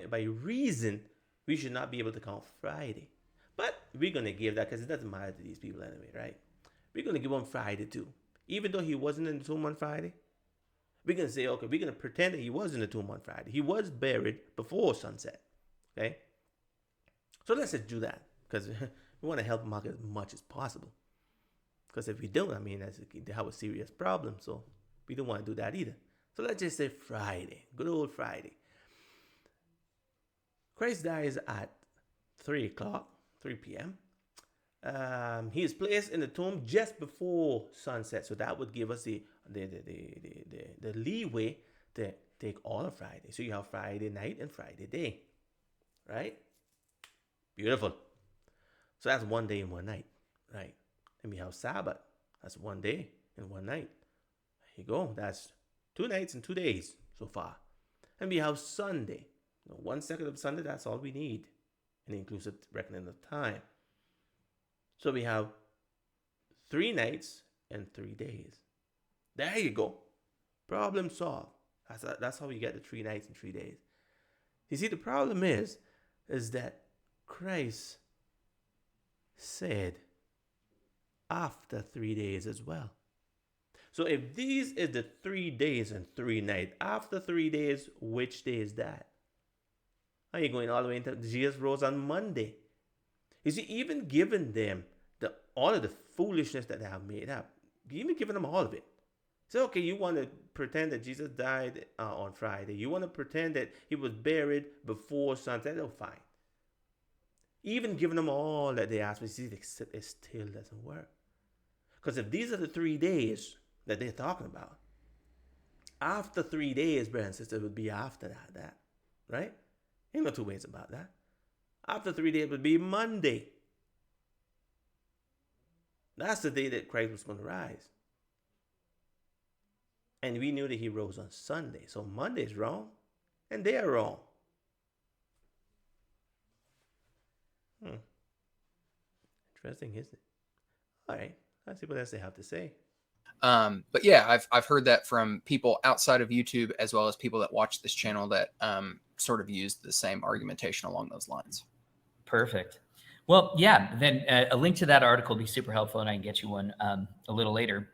reason, we should not be able to count Friday. But we're going to give that because it doesn't matter to these people anyway, right? We're going to give him Friday too. Even though he wasn't in the tomb on Friday, we're going to say, okay, we're going to pretend that he was in the tomb on Friday. He was buried before sunset, okay? So let's just do that because we want to help him out as much as possible. Because if we don't, they have a serious problem. So we don't want to do that either. So let's just say Friday, good old Friday. Christ dies at 3 o'clock, 3 p.m. He is placed in the tomb just before sunset. So that would give us the leeway to take all of Friday. So you have Friday night and Friday day. Right? Beautiful. So that's 1 day and 1 night. Right? And we have Sabbath. That's 1 day and 1 night. There you go. That's 2 nights and 2 days so far. And we have Sunday. 1 second of Sunday, that's all we need. An inclusive reckoning of time. So we have 3 nights and 3 days. There you go. Problem solved. That's how we get the 3 nights and 3 days. You see, the problem is that Christ said after 3 days as well. So if these is the 3 days and 3 nights, after 3 days, which day is that? Are you going all the way into Jesus rose on Monday? You see, even giving them all of the foolishness that they have made up, even giving them all of it, So, okay, you want to pretend that Jesus died on Friday. You want to pretend that he was buried before sunset. Oh, fine. Even giving them all that they asked me, see, it still doesn't work. Because if these are the 3 days that they're talking about, after 3 days, brother and sister, it would be after that, right? Ain't no two ways about that. After 3 days, it would be Monday. That's the day that Christ was going to rise. And we knew that he rose on Sunday. So Monday's wrong, and they are wrong. Interesting, isn't it? All right, let's see what else they have to say. But yeah, I've heard that from people outside of YouTube, as well as people that watch this channel that sort of used the same argumentation along those lines. Perfect. Well, yeah, then a link to that article will be super helpful, and I can get you one a little later.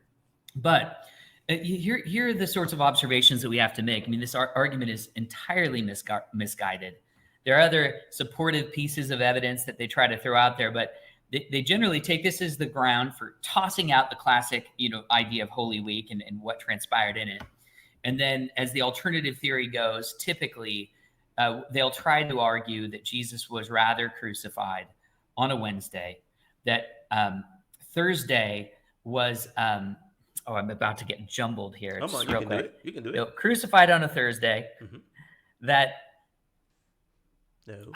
But here are the sorts of observations that we have to make. I mean, this argument is entirely misguided. There are other supportive pieces of evidence that they try to throw out there, but they generally take this as the ground for tossing out the classic, idea of Holy Week and what transpired in it. And then as the alternative theory goes, typically they'll try to argue that Jesus was rather crucified on a Wednesday, that Thursday was, I'm about to get jumbled here. Come on, you can do it. You can do it. Crucified on a Thursday, that... No.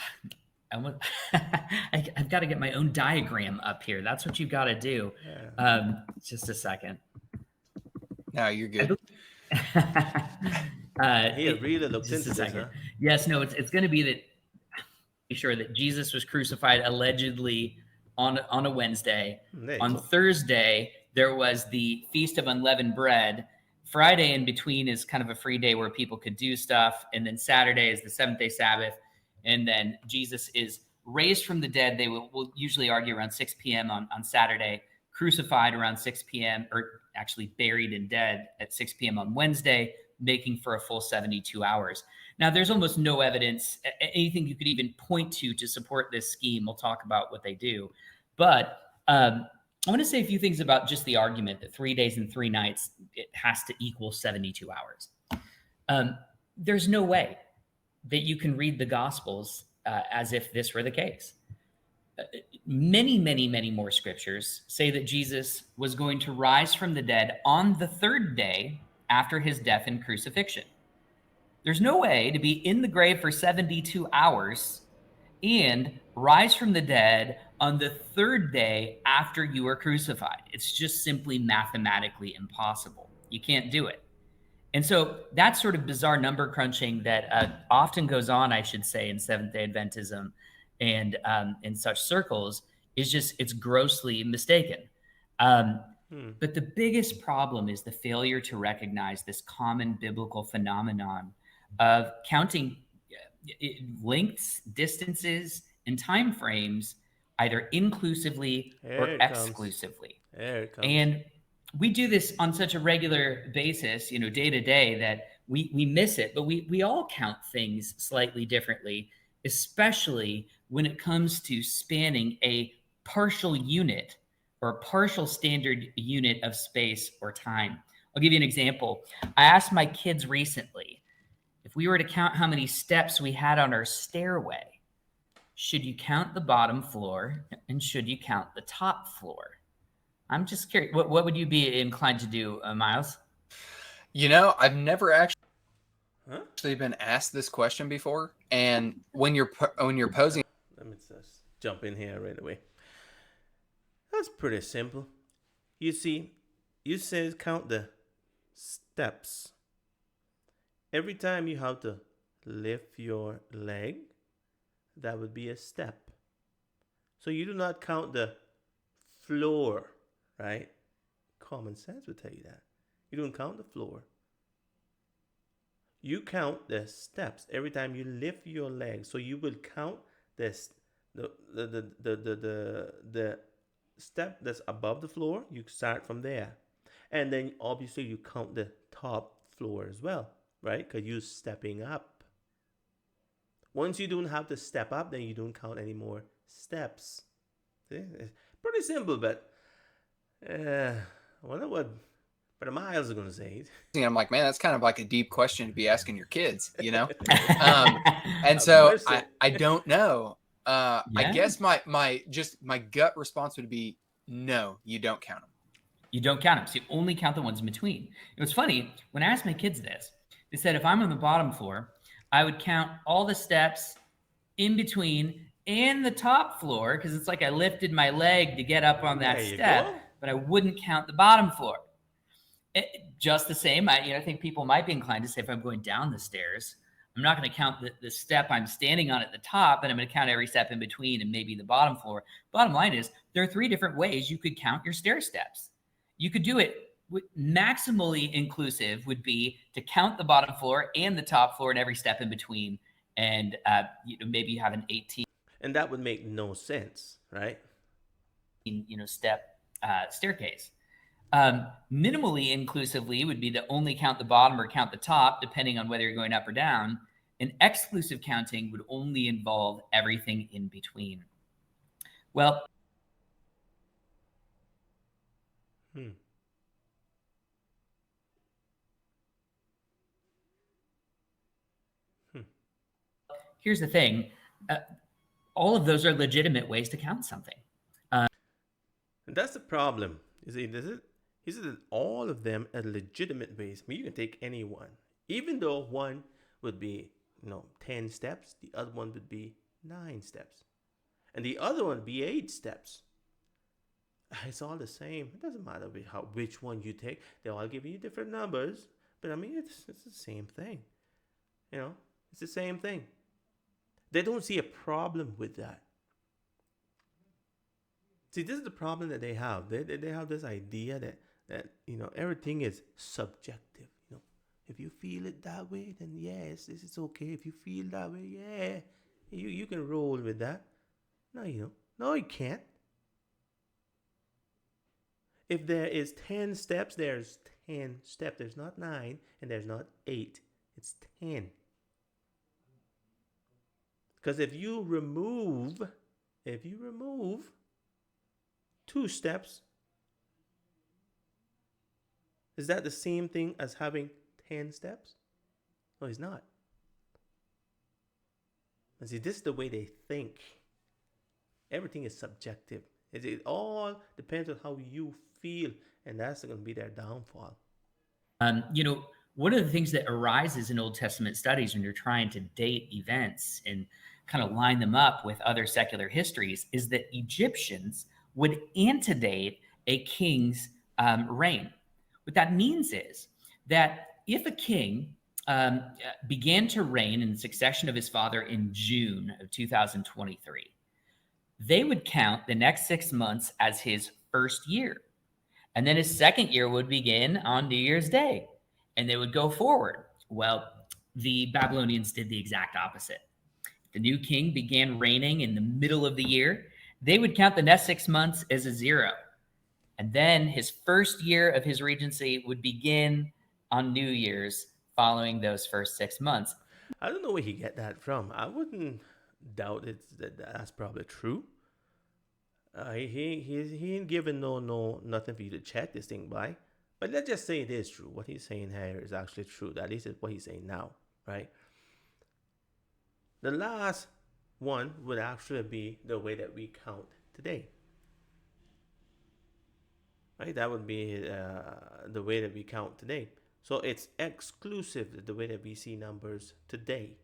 I've got to get my own diagram up here. That's what you've got to do. Yeah. Just a second. No, you're good. He really looked into this, huh? Yes, no, it's going to be that. Be sure that Jesus was crucified allegedly on a Wednesday. On Thursday, there was the Feast of Unleavened Bread. Friday in between is kind of a free day where people could do stuff, and then Saturday is the seventh-day Sabbath. And then Jesus is raised from the dead. They will usually argue around 6 p.m. on Saturday, crucified around 6 p.m., or actually buried and dead at 6 p.m. on Wednesday, making for a full 72 hours. Now, there's almost no evidence, anything you could even point to support this scheme. We'll talk about what they do. But I want to say a few things about just the argument that 3 days and 3 nights, it has to equal 72 hours. There's no way that you can read the Gospels as if this were the case. Many, many, many more scriptures say that Jesus was going to rise from the dead on the 3rd day after his death and crucifixion. There's no way to be in the grave for 72 hours and rise from the dead on the 3rd day after you were crucified. It's just simply mathematically impossible. You can't do it. And so that sort of bizarre number crunching that often goes on, I should say, in Seventh-day Adventism and in such circles it's grossly mistaken. But the biggest problem is the failure to recognize this common biblical phenomenon of counting lengths, distances, and time frames either inclusively or exclusively. There it comes. And we do this on such a regular basis, day to day, that we miss it, but we all count things slightly differently, especially when it comes to spanning a partial unit or a partial standard unit of space or time. I'll give you an example. I asked my kids recently, if we were to count how many steps we had on our stairway, should you count the bottom floor and should you count the top floor? I'm just curious. What would you be inclined to do, Miles? I've never actually been asked this question before. And when you're posing, let me just jump in here right away. That's pretty simple. You see, you said count the steps. Every time you have to lift your leg, that would be a step. So you do not count the floor. Right? Common sense would tell you that. You don't count the floor. You count the steps every time you lift your leg. So you will count the step that's above the floor. You start from there. And then obviously you count the top floor as well, right? Because you're stepping up. Once you don't have to step up, then you don't count any more steps. See? It's pretty simple, but I wonder what Brother Miles is going to say. And I'm like, man, that's kind of like a deep question to be asking your kids, you know? And so I don't know. I guess my gut response would be, no, you don't count them. You don't count them. So you only count the ones in between. It was funny, when I asked my kids this, they said if I'm on the bottom floor, I would count all the steps in between and the top floor, because it's like I lifted my leg to get up on that step, but I wouldn't count the bottom floor. Just the same, I think people might be inclined to say if I'm going down the stairs, I'm not going to count the step I'm standing on at the top, and I'm going to count every step in between and maybe the bottom floor. Bottom line is, there are 3 different ways you could count your stair steps. You could do it maximally inclusive would be to count the bottom floor and the top floor and every step in between, and maybe you have an 18. And that would make no sense, right? Step staircase. Minimally inclusively would be to only count the bottom or count the top, depending on whether you're going up or down. And exclusive counting would only involve everything in between. Well, here's the thing. All of those are legitimate ways to count something. And that's the problem. You see, he said that all of them are legitimate ways. I mean, you can take any one. Even though one would be, 10 steps, the other one would be 9 steps. And the other one would be 8 steps. It's all the same. It doesn't matter which one you take. They'll all give you different numbers. But I mean, it's the same thing. It's the same thing. They don't see a problem with that. See, this is the problem that they have. They have this idea that everything is subjective. If you feel it that way, then yes, this is okay. If you feel that way, yeah, you can roll with that. No, no, you can't. If there is 10 steps, there's 10 steps. There's not 9 and there's not 8. It's 10. Because if you remove 2 steps, is that the same thing as having 10 steps? No, it's not. And see, this is the way they think. Everything is subjective. It all depends on how you feel, and that's going to be their downfall. One of the things that arises in Old Testament studies when you're trying to date events and kind of line them up with other secular histories is that Egyptians would antedate a king's reign. What that means is that if a king began to reign in succession of his father in June of 2023, they would count the next 6 months as his first year. And then his second year would begin on New Year's Day, and they would go forward. Well, the Babylonians did the exact opposite. The new king began reigning in the middle of the year. They would count the next 6 months as a 0. And then his first year of his regency would begin on New Year's following those first 6 months. I don't know where he get that from. I wouldn't doubt that's probably true. He ain't given nothing for you to check this thing by. But let's just say it is true. What he's saying here is actually true. At least it's what he's saying now, right? The last one would actually be the way that we count today. Right? That would be the way that we count today. So it's exclusive, the way that we see numbers today,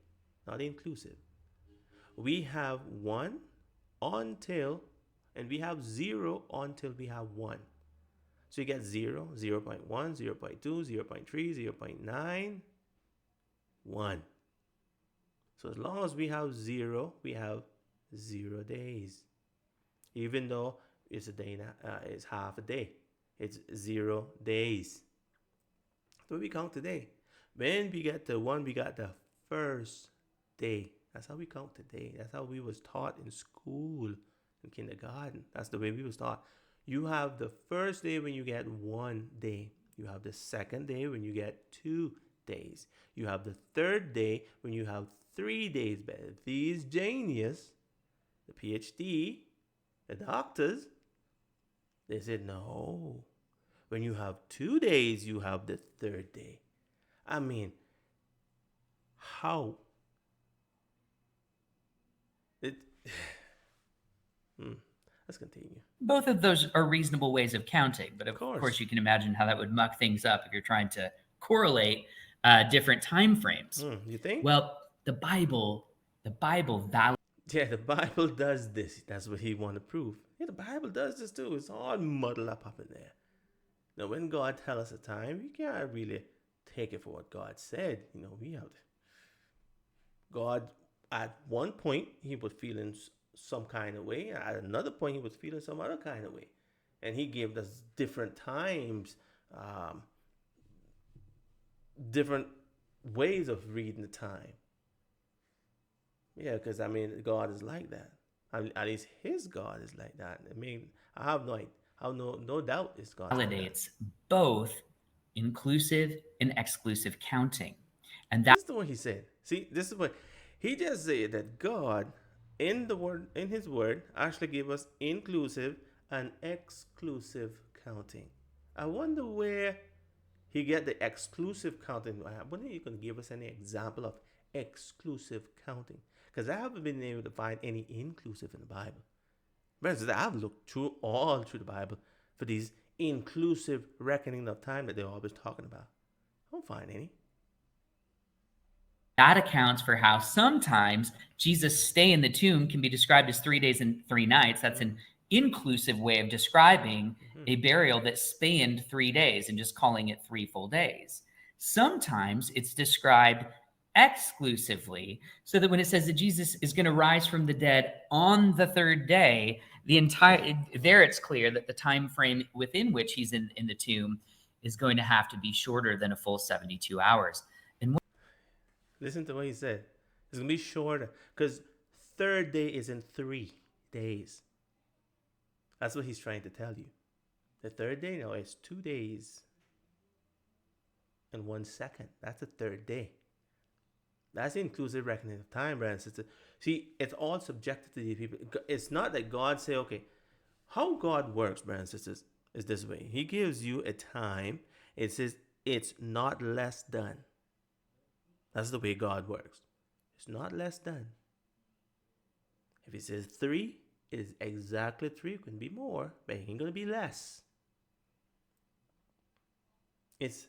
not inclusive. We have 1 until, and we have 0 until we have 1. So you get 0, 0.1, 0.2, 0.3, 0.9, 1. So as long as we have 0, we have 0 days. Even though it's a day, it's half a day. It's 0 days. So we count today. When we get to 1, we got the first day. That's how we count today. That's how we was taught in school, in kindergarten. That's the way we was taught. You have the first day when you get 1 day. You have the second day when you get 2 days. You have the third day when you have 3 days. But these genius, the PhD, the doctors, they said, no. When you have 2 days, you have the third day. I mean, how? It. Let's continue. Both of those are reasonable ways of counting, but of course you can imagine how that would muck things up if you're trying to correlate different time frames. You think? Well, the Bible validates. Yeah, the Bible does this. That's what he want to prove. Yeah, the Bible does this too. It's all muddled up in there. Now, when God tells us a time, we can't really take it for what God said. We have to. God, at one point, he was feeling some kind of way. At another point, he was feeling some other kind of way. And he gave us different times, different ways of reading the time. Yeah, because God is like that. At least his God is like that. I have no doubt it's God. Validates both inclusive and exclusive counting. And this is the one he said. See, this is what he just said, that God in his word actually gave us inclusive and exclusive counting. I wonder where he get the exclusive counting. I wonder if you can give us any example of exclusive counting, because I haven't been able to find any inclusive in the Bible. Brothers, I've looked all through the Bible for these inclusive reckoning of time that they're always talking about. I don't find any. That accounts for how sometimes Jesus' stay in the tomb can be described as 3 days and 3 nights. That's an inclusive way of describing a burial that spanned 3 days and just calling it 3 full days. Sometimes it's described exclusively, so that when it says that Jesus is going to rise from the dead on the third day, it's clear that the time frame within which he's in the tomb is going to have to be shorter than a full 72 hours. And listen to what he said. It's going to be shorter because third day is in 3 days. That's what he's trying to tell you. The third day now is 2 days and 1 second. That's the third day. That's inclusive reckoning of time, brothers and sisters. See, it's all subjective to these people. It's not that God say, okay, how God works, brothers and sisters, is this way. He gives you a time. It says it's not less than. That's the way God works. It's not less than. If he says 3, it is exactly 3. It can be more, but it ain't going to be less. It's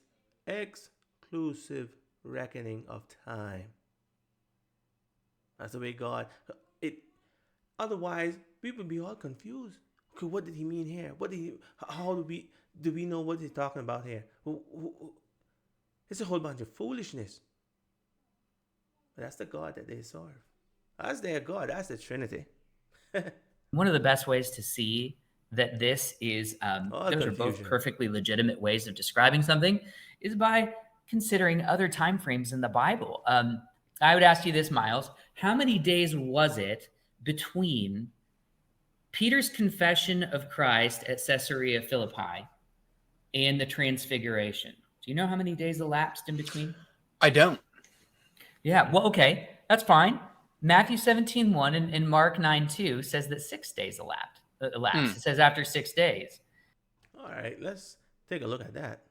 exclusive reckoning of time. That's the way God. Otherwise, we would be all confused. Okay, what did he mean here? How do we know what he's talking about here? It's a whole bunch of foolishness. But that's the God that they serve. That's their God. That's the Trinity. One of the best ways to see that this is, those are both perfectly legitimate ways of describing something, is by considering other time frames in the Bible. I would ask you this, Miles. How many days was it between Peter's confession of Christ at Caesarea Philippi and the Transfiguration? Do you know how many days elapsed in between? I don't. Yeah, well, okay, that's fine. Matthew 17:1 and Mark 9:2 says that 6 days elapsed. It says after 6 days. All right, let's take a look at that.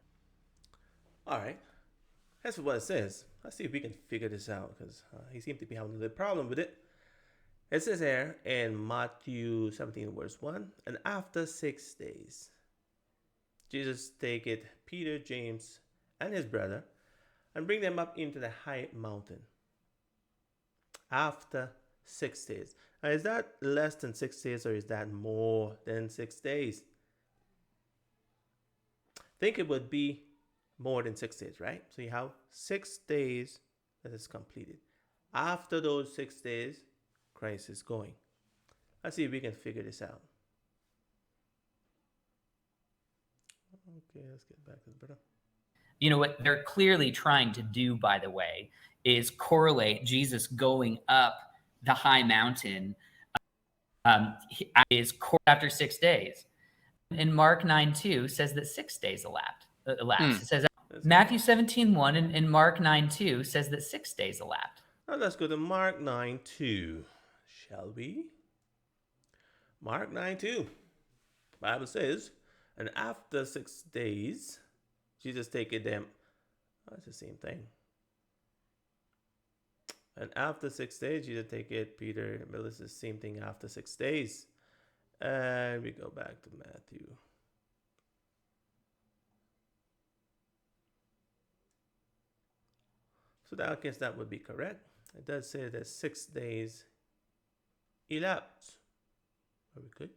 All right, that's what it says. Let's see if we can figure this out, because he seemed to be having a little problem with it. It says here in Matthew 17, verse 1, and after 6 days, Jesus taketh Peter, James, and his brother, and bring them up into the high mountain. After 6 days. Now, is that less than 6 days, or is that more than 6 days? I think it would be more than 6 days, right? So you have 6 days that is completed. After those 6 days, Christ is going. Let's see if we can figure this out. Okay, let's get back to the brother. You know what they're clearly trying to do, by the way, is correlate Jesus going up the high mountain after 6 days. And Mark 9:2 says that 6 days elapsed. It says Matthew 17:1 and Mark 9:2 says that 6 days elapsed. Now let's go to Mark 9:2, shall we? Mark 9:2. Bible says, And after 6 days, Jesus taken them. Oh, it's the same thing. And after 6 days, Jesus take it. Peter, well, it's the same thing after 6 days. And we go back to Matthew. So that, I guess that would be correct. It does say that 6 days elapsed. Are we good?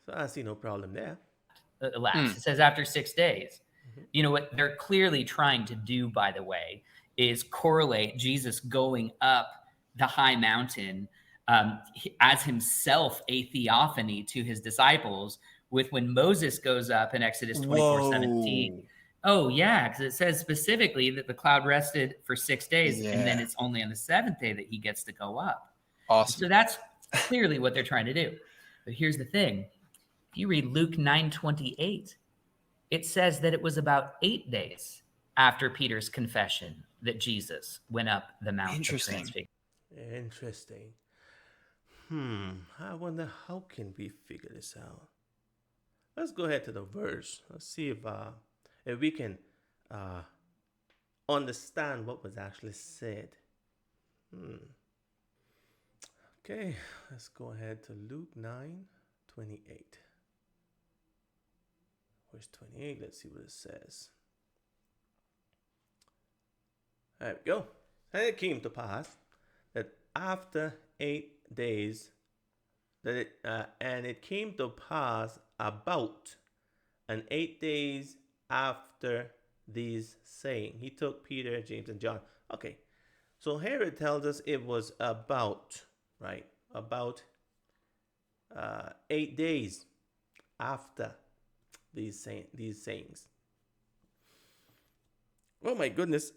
So I see no problem there. Elapsed. It says after 6 days. You know what they're clearly trying to do, by the way, is correlate Jesus going up the high mountain as himself a theophany to his disciples with when Moses goes up in Exodus 24:17. Oh, yeah, because it says specifically that the cloud rested for 6 days, and then it's only on the seventh day that he gets to go up. Awesome. So that's clearly what they're trying to do. But here's the thing. If you read Luke 9:28, it says that it was about 8 days after Peter's confession that Jesus went up the Mount of Transfiguration. Interesting. I wonder how can we figure this out. Let's go ahead to the verse. Let's see if we can understand what was actually said. Okay, let's go ahead to Luke 9:28. Verse 28, let's see what it says. There we go. And it came to pass that after 8 days, and it came to pass about 8 days after these saying, he took Peter, James, and John. Okay, so here it tells us it was about, right? About 8 days after these sayings. Oh my goodness.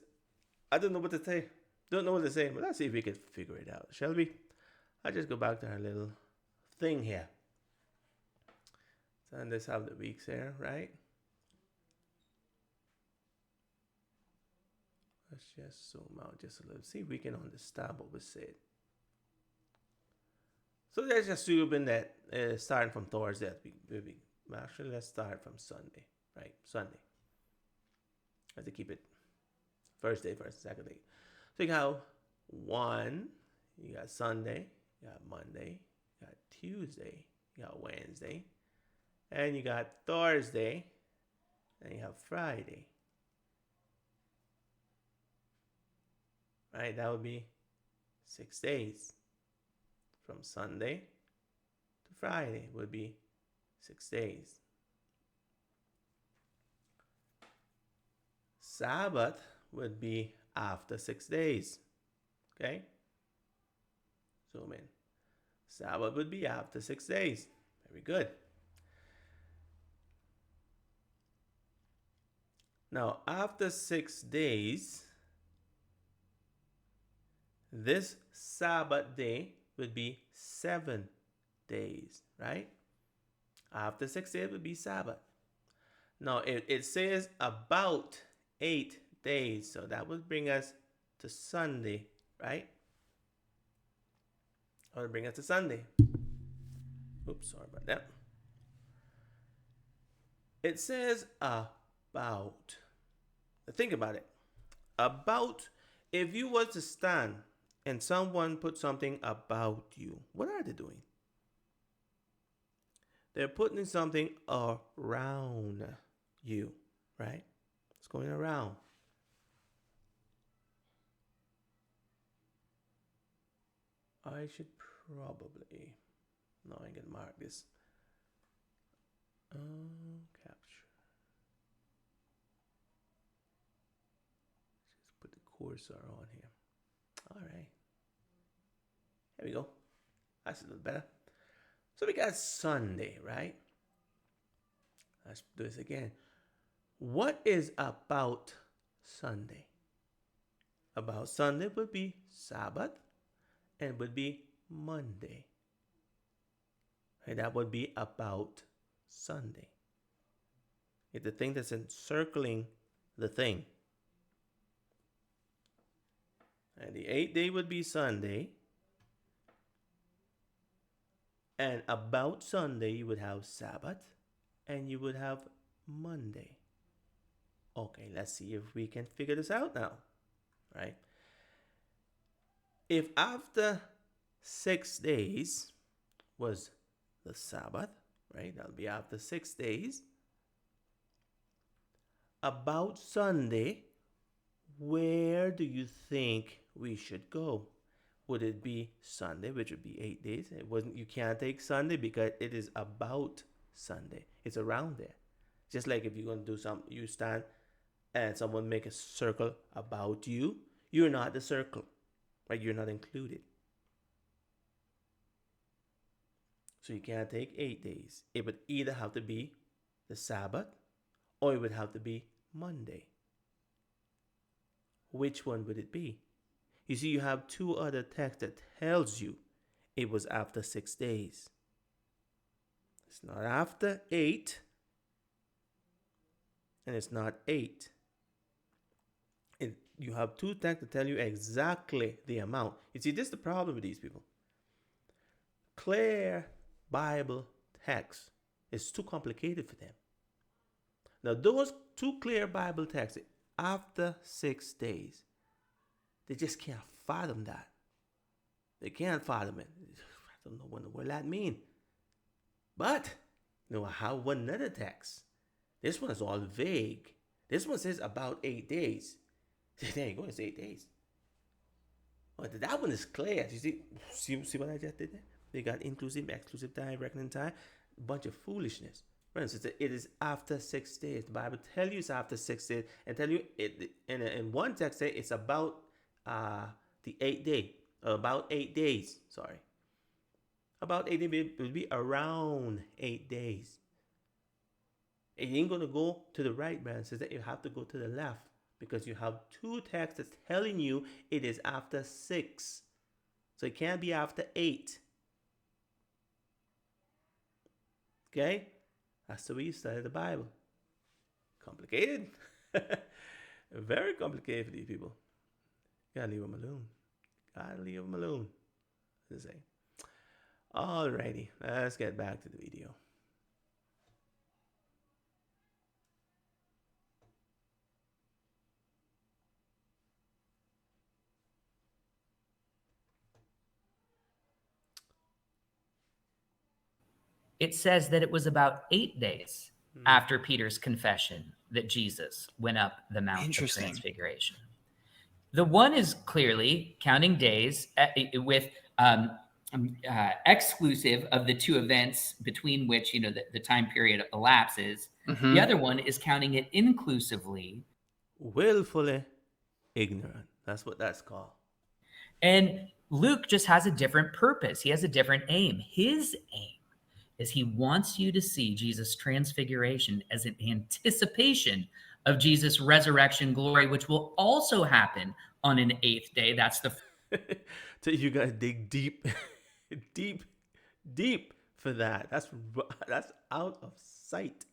I don't know what to say. Don't know what to say, but let's see if we can figure it out, shall we? I'll just go back to our little thing here. So let's have the weeks here, right? Let's just zoom out just a little. See if we can understand what was said. So let's just assume that starting from Thursday, actually let's start from Sunday, right? Sunday. Let's keep it first day, second day. So you got one, you got Sunday, you got Monday, you got Tuesday, you got Wednesday, and you got Thursday, and you have Friday. Right, that would be 6 days. From Sunday to Friday would be 6 days. Sabbath would be after 6 days. Okay? Zoom in. Sabbath would be after 6 days. Very good. Now, after 6 days, this Sabbath day would be 7 days, right? After 6 days would be Sabbath. Now, it says about 8 days, so that would bring us to Sunday, right? That would bring us to Sunday. Oops, sorry about that. It says about. Think about it. About, if you were to stand and someone put something about you, what are they doing? They're putting something around you, right? It's going around. I should probably, no, I can mark this. Capture. Just put the cursor on here. All right. There we go. That's a little better. So we got Sunday, right? Let's do this again. What is about Sunday? About Sunday would be Sabbath and would be Monday. And that would be about Sunday. It's the thing that's encircling the thing. And the 8th day would be Sunday. And about Sunday, you would have Sabbath and you would have Monday. Okay, let's see if we can figure this out now, right? If after 6 days was the Sabbath, right? That'll be after 6 days. About Sunday, where do you think we should go? Would it be Sunday, which would be 8 days? It wasn't. You can't take Sunday because it is about Sunday. It's around there. Just like if you're going to do something, you stand and someone make a circle about you. You're not the circle, right? You're not included. So you can't take 8 days. It would either have to be the Sabbath or it would have to be Monday. Which one would it be? You see, you have two other texts that tells you it was after 6 days. It's not after 8, and it's not 8. You have two texts that tell you exactly the amount. You see, this is the problem with these people. Clear Bible text is too complicated for them. Now, those two clear Bible texts, after 6 days, they just can't fathom that. They can't fathom it. I don't know what the word that mean. But, I have one other text. This one is all vague. This one says about 8 days. There you go, it's 8 days. But that one is clear. You see what I just did there? They got inclusive, exclusive time, reckoning time, a bunch of foolishness. For instance, it is after 6 days. The Bible tells you it's after 6 days, and tell you it in one text say it's about the 8th day, or about 8 days. Sorry, about 8 days. It will be around 8 days. It ain't gonna go to the right, man. It says that you have to go to the left because you have two texts that's telling you it is after 6, so it can't be after 8. Okay. That's the way you study the Bible. Complicated. Very complicated for these people. Gotta leave them alone. Gotta leave them alone. As I say. Alrighty, let's get back to the video. It says that it was about 8 days after Peter's confession that Jesus went up the Mount of Transfiguration. The one is clearly counting days with exclusive of the two events between which the time period elapses. The other one is counting it inclusively. Willfully ignorant. That's what that's called. And Luke just has a different purpose. He has a different aim. His aim is he wants you to see Jesus' transfiguration as an anticipation of Jesus' resurrection glory, which will also happen on an 8th day. That's the... So you got to dig deep, deep for that. That's out of sight.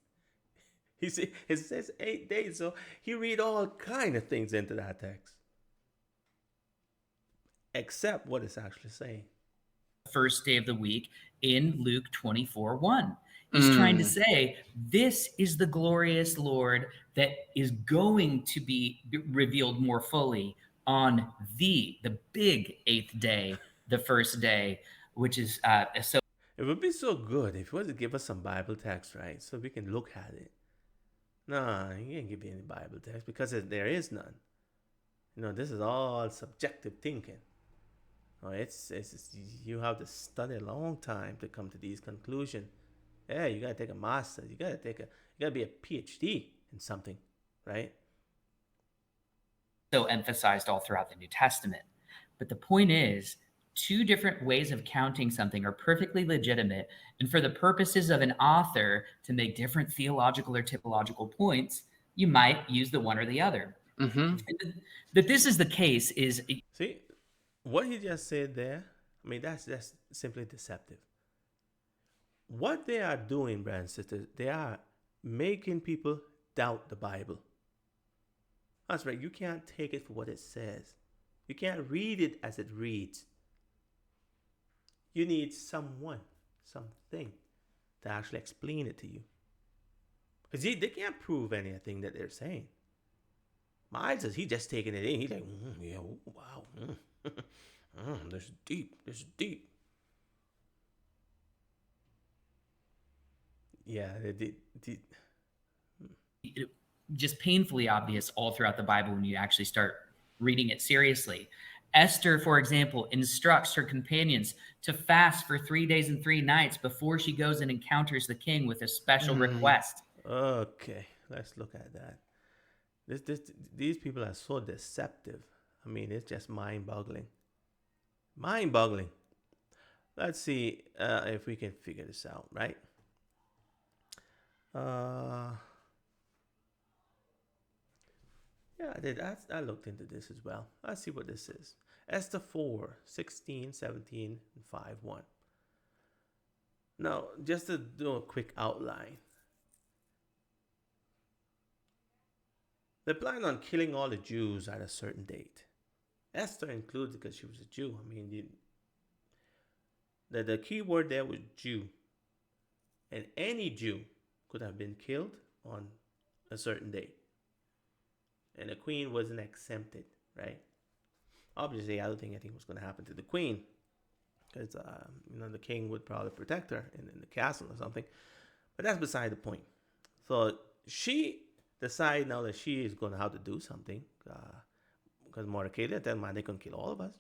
It says 8 days, so he read all kind of things into that text. Except what it's actually saying. First day of the week in Luke 24:1. He's trying to say, this is the glorious Lord that is going to be revealed more fully on the big 8th day, the first day, which is so. It would be so good if he was to give us some Bible text, right? So we can look at it. No, he can't give you any Bible text because there is none. This is all subjective thinking. It's you have to study a long time to come to these conclusions. Yeah, you gotta take a master's. You gotta be a PhD in something, right? So emphasized all throughout the New Testament. But the point is, two different ways of counting something are perfectly legitimate, and for the purposes of an author to make different theological or typological points, you might use the one or the other. That this is the case is... See, what he just said there, that's simply deceptive. What they are doing, brothers and sisters, they are making people doubt the Bible. That's right. You can't take it for what it says. You can't read it as it reads. You need someone something to actually explain it to you. Because they can't prove anything that they're saying. Miles says he's just taking it in. He's like, yeah, wow. This is deep. This is deep. Yeah, just painfully obvious all throughout the Bible when you actually start reading it seriously. Esther, for example, instructs her companions to fast for 3 days and 3 nights before she goes and encounters the king with a special request. Okay, let's look at that. These people are so deceptive. I mean, it's just mind-boggling. Mind-boggling. Let's see if we can figure this out, right? Yeah, I did. I looked into this as well. Let's see what this is. Esther 4, 16, 17, and 5, 1. Now, just to do a quick outline. They planned on killing all the Jews at a certain date. Esther includes it because she was a Jew. I mean, the key word there was Jew. And any Jew could have been killed on a certain day. And the queen wasn't exempted, right? Obviously, I don't think anything was going to happen to the queen. Because, the king would probably protect her in the castle or something. But that's beside the point. So she decided now that she is going to have to do something. Because Mordecai did tell man they can kill all of us.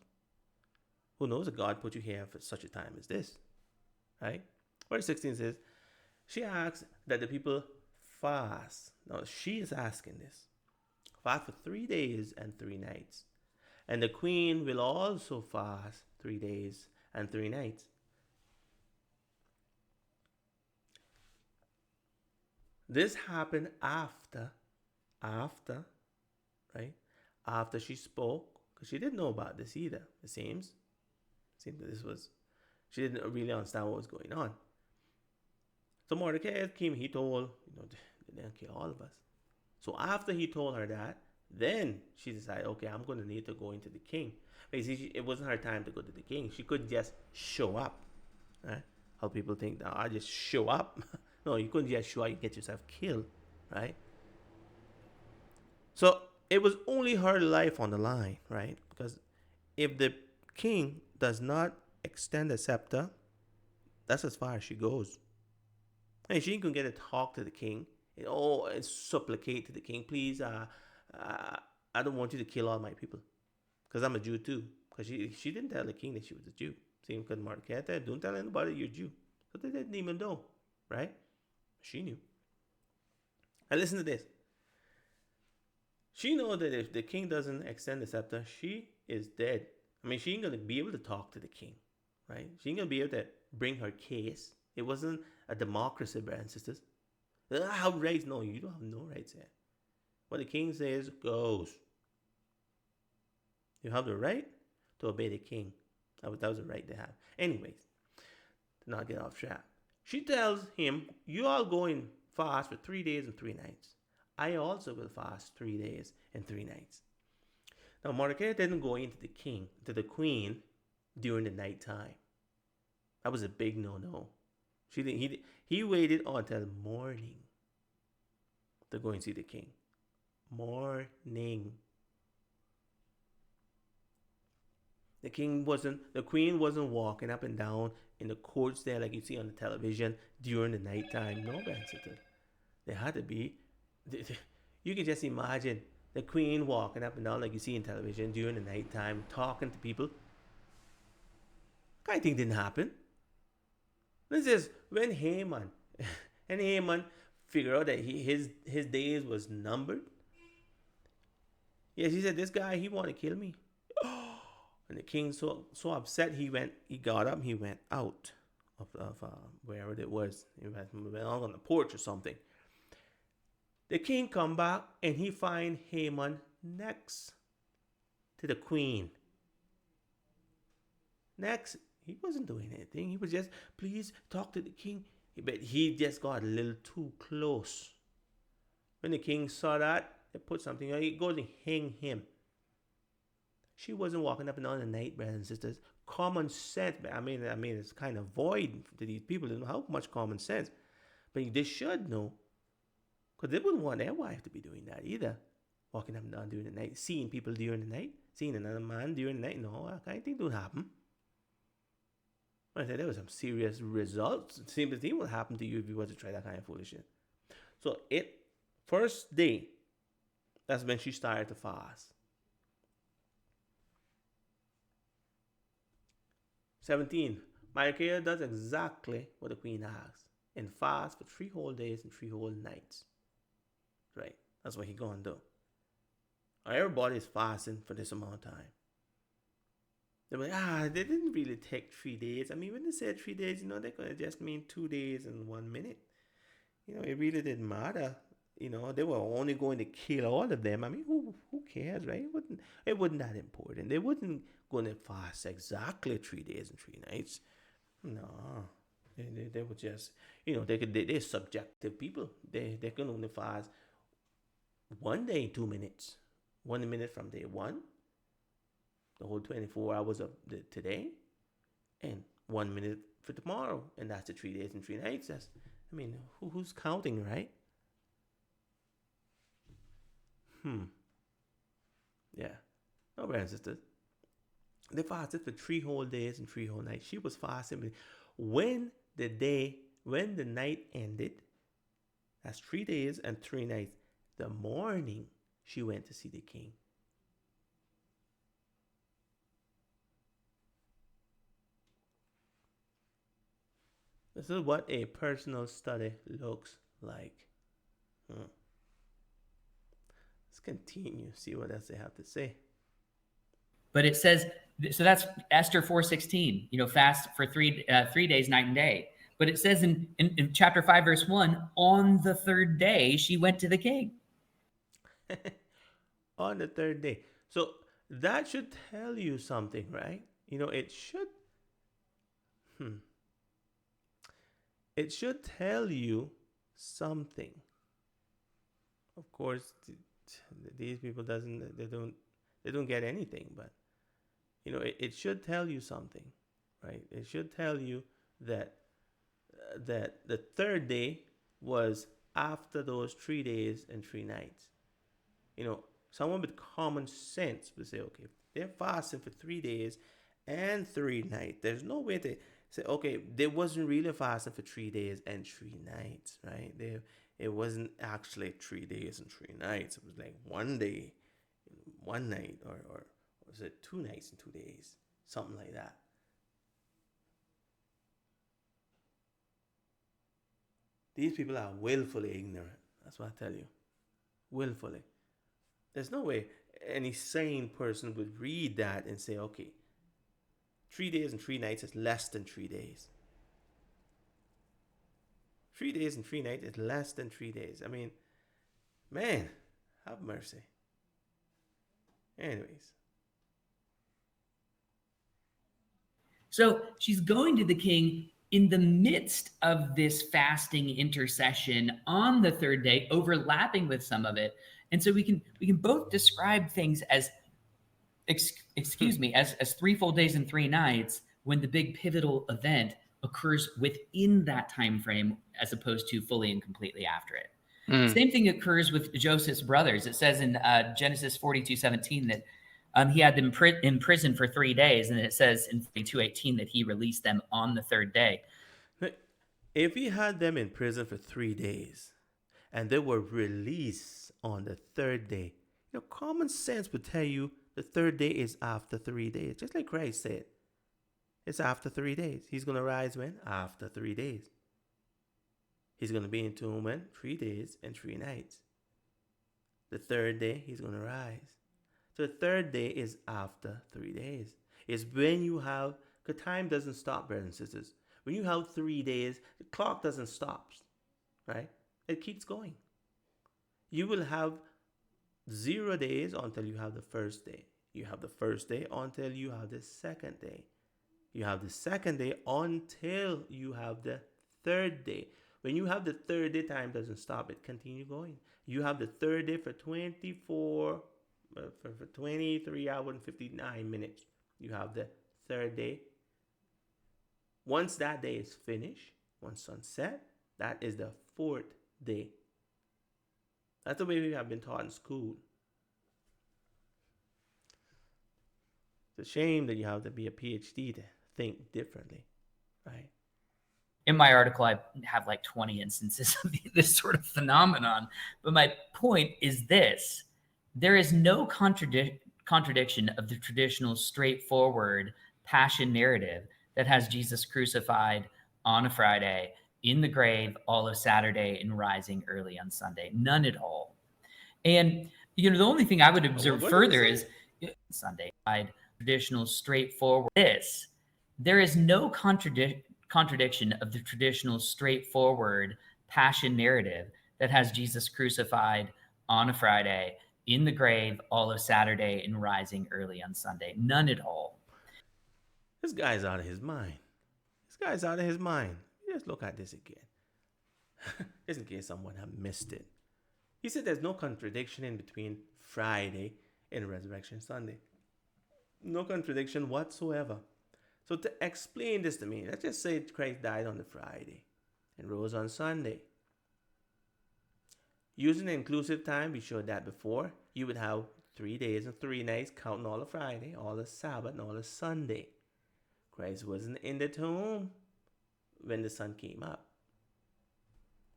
Who knows if God put you here for such a time as this, right? Verse 16 says, she asks that the people fast. Now, she is asking this. Fast for 3 days and 3 nights. And the queen will also fast 3 days and 3 nights. This happened after, right? After she spoke, because she didn't know about this either, it seems. That she didn't really understand what was going on. So Mordecai came, he told, they didn't kill all of us. So after he told her that, then she decided, okay, I'm going to need to go into the king. Basically, it wasn't her time to go to the king. She couldn't just show up. Right? How people think, I just show up. No, you couldn't just show up, you get yourself killed. Right? So it was only her life on the line, right? Because if the king does not extend the scepter, that's as far as she goes. And she can get to talk to the king and supplicate to the king, please, I don't want you to kill all my people, because I'm a Jew too. Because she didn't tell the king that she was a Jew. Same because Mordecai said, don't tell anybody you're a Jew. So they didn't even know, right? She knew. And listen to this. She knows that if the king doesn't extend the scepter, she is dead. I mean, she ain't going to be able to talk to the king, right? She ain't going to be able to bring her case. It wasn't a democracy, brothers and sisters. Have rights? No, you don't have no rights here. What the king says goes. You have the right to obey the king. That was a right to have. Anyways, to not get off track. She tells him, you all go and fast for 3 days and 3 nights. I also will fast 3 days and 3 nights. Now, Mordecai didn't go into the queen during the night time. That was a big no-no. He waited until morning to go and see the king. Morning. The queen wasn't walking up and down in the courts there like you see on the television during the nighttime. No, Bensitter. They had to be. You can just imagine the queen walking up and down like you see in television during the nighttime, talking to people. Kind of thing didn't happen. This is when Haman figured out that his days was numbered. Yes, he said, this guy, he want to kill me. And the king so upset, he got up, he went out of wherever it was. He went out on the porch or something. The king come back and he find Haman next to the queen. Next, he wasn't doing anything. He was just, please talk to the king. But he just got a little too close. When the king saw that, they put something on, he goes and hang him. She wasn't walking up and down the night, brothers and sisters, common sense. I mean, it's kind of void to these people. They don't know how much common sense, but they should know, because they wouldn't want their wife to be doing that either, walking up and down during the night, seeing people during the night, seeing another man during the night. No, that kind of thing don't happen. I said there was some serious results. Same thing would happen to you if you were to try that kind of foolishness. So first day, that's when she started to fast. 17. Micaiah does exactly what the queen asks and fast for 3 whole days and 3 whole nights. Right? That's what he gonna do. Everybody's fasting for this amount of time. They're like, they didn't really take 3 days. I mean, when they said 3 days, they could have just mean 2 days and 1 minute. It really didn't matter. They were only going to kill all of them. I mean, who cares, right? It wasn't that important. They wasn't going to fast exactly 3 days and 3 nights. No, they were just, they're subjective people. They can only fast 1 day, 2 minutes, 1 minute from day one, the whole 24 hours of today, and 1 minute for tomorrow, and that's the 3 days and 3 nights. Who's counting, right? Yeah. No, brothers and sisters. They fasted for 3 whole days and 3 whole nights. She was fasting. When the night ended, that's 3 days and 3 nights. The morning, she went to see the king. This is what a personal study looks like. Let's continue, see what else they have to say. But it says, so that's Esther 4:16, fast for 3 days, night and day. But it says in chapter 5, verse 1, on the 3rd day, she went to the king. On the 3rd day. So that should tell you something, right? It should. It should tell you something. Of course, these people they don't get anything, but it should tell you something, right? It should tell you that the 3rd day was after those 3 days and 3 nights. Someone with common sense would say, okay, they're fasting for 3 days and 3 nights. There's no way to say, okay, they wasn't really fasting for 3 days and 3 nights, right? It wasn't actually 3 days and 3 nights. It was like 1 day, 1 night, or was it 2 nights and 2 days? Something like that. These people are willfully ignorant. That's what I tell you. Willfully. There's no way any sane person would read that and say, okay, 3 days and 3 nights is less than 3 days. 3 days and 3 nights is less than 3 days. I mean, man, have mercy. Anyways. So she's going to the king in the midst of this fasting intercession on the 3rd day, overlapping with some of it. And so we can both describe things as, as 3 full days and 3 nights when the big pivotal event occurs within that time frame as opposed to fully and completely after it. Same thing occurs with Joseph's brothers. It says in Genesis 42:17 that he had them in prison for 3 days, and it says in 42:18 that he released them on the 3rd day. If he had them in prison for 3 days and they were released on the 3rd day, common sense would tell you the 3rd day is after 3 days. Just like Christ said, it's after 3 days. He's going to rise when? After 3 days. He's going to be in tomb when? 3 days and 3 nights. The 3rd day, he's going to rise. So the 3rd day is after 3 days. It's when you have, because time doesn't stop, brothers and sisters. When you have 3 days, the clock doesn't stop, right? It keeps going. You will have 0 days until you have the 1st day. You have the 1st day until you have the 2nd day. You have the 2nd day until you have the 3rd day. When you have the 3rd day, time doesn't stop. It continues going. You have the 3rd day for 23 hours and 59 minutes. You have the third day. Once that day is finished, once sunset, that is the fourth day. That's the way we have been taught in school. It's a shame that you have to be a PhD to think differently, right? In my article, I have like 20 instances of this sort of phenomenon. But my point is this: there is no contradiction of the traditional straightforward passion narrative that has Jesus crucified on a Friday, in the grave all of Saturday, and rising early on Sunday. None at all. And, the only thing I would observe further is Sunday, traditional straightforward this. There is no contradiction of the traditional straightforward passion narrative that has Jesus crucified on a Friday, in the grave all of Saturday, and rising early on Sunday. None at all. This guy's out of his mind. This guy's out of his mind. Let's look at this again. Just in case someone have missed it. He said there's no contradiction in between Friday and Resurrection Sunday. No contradiction whatsoever. So to explain this to me, let's just say Christ died on the Friday and rose on Sunday. Using the inclusive time, we showed that before, you would have 3 days and 3 nights, counting all of Friday, all of Sabbath, and all of Sunday. Christ wasn't in the tomb when the sun came up.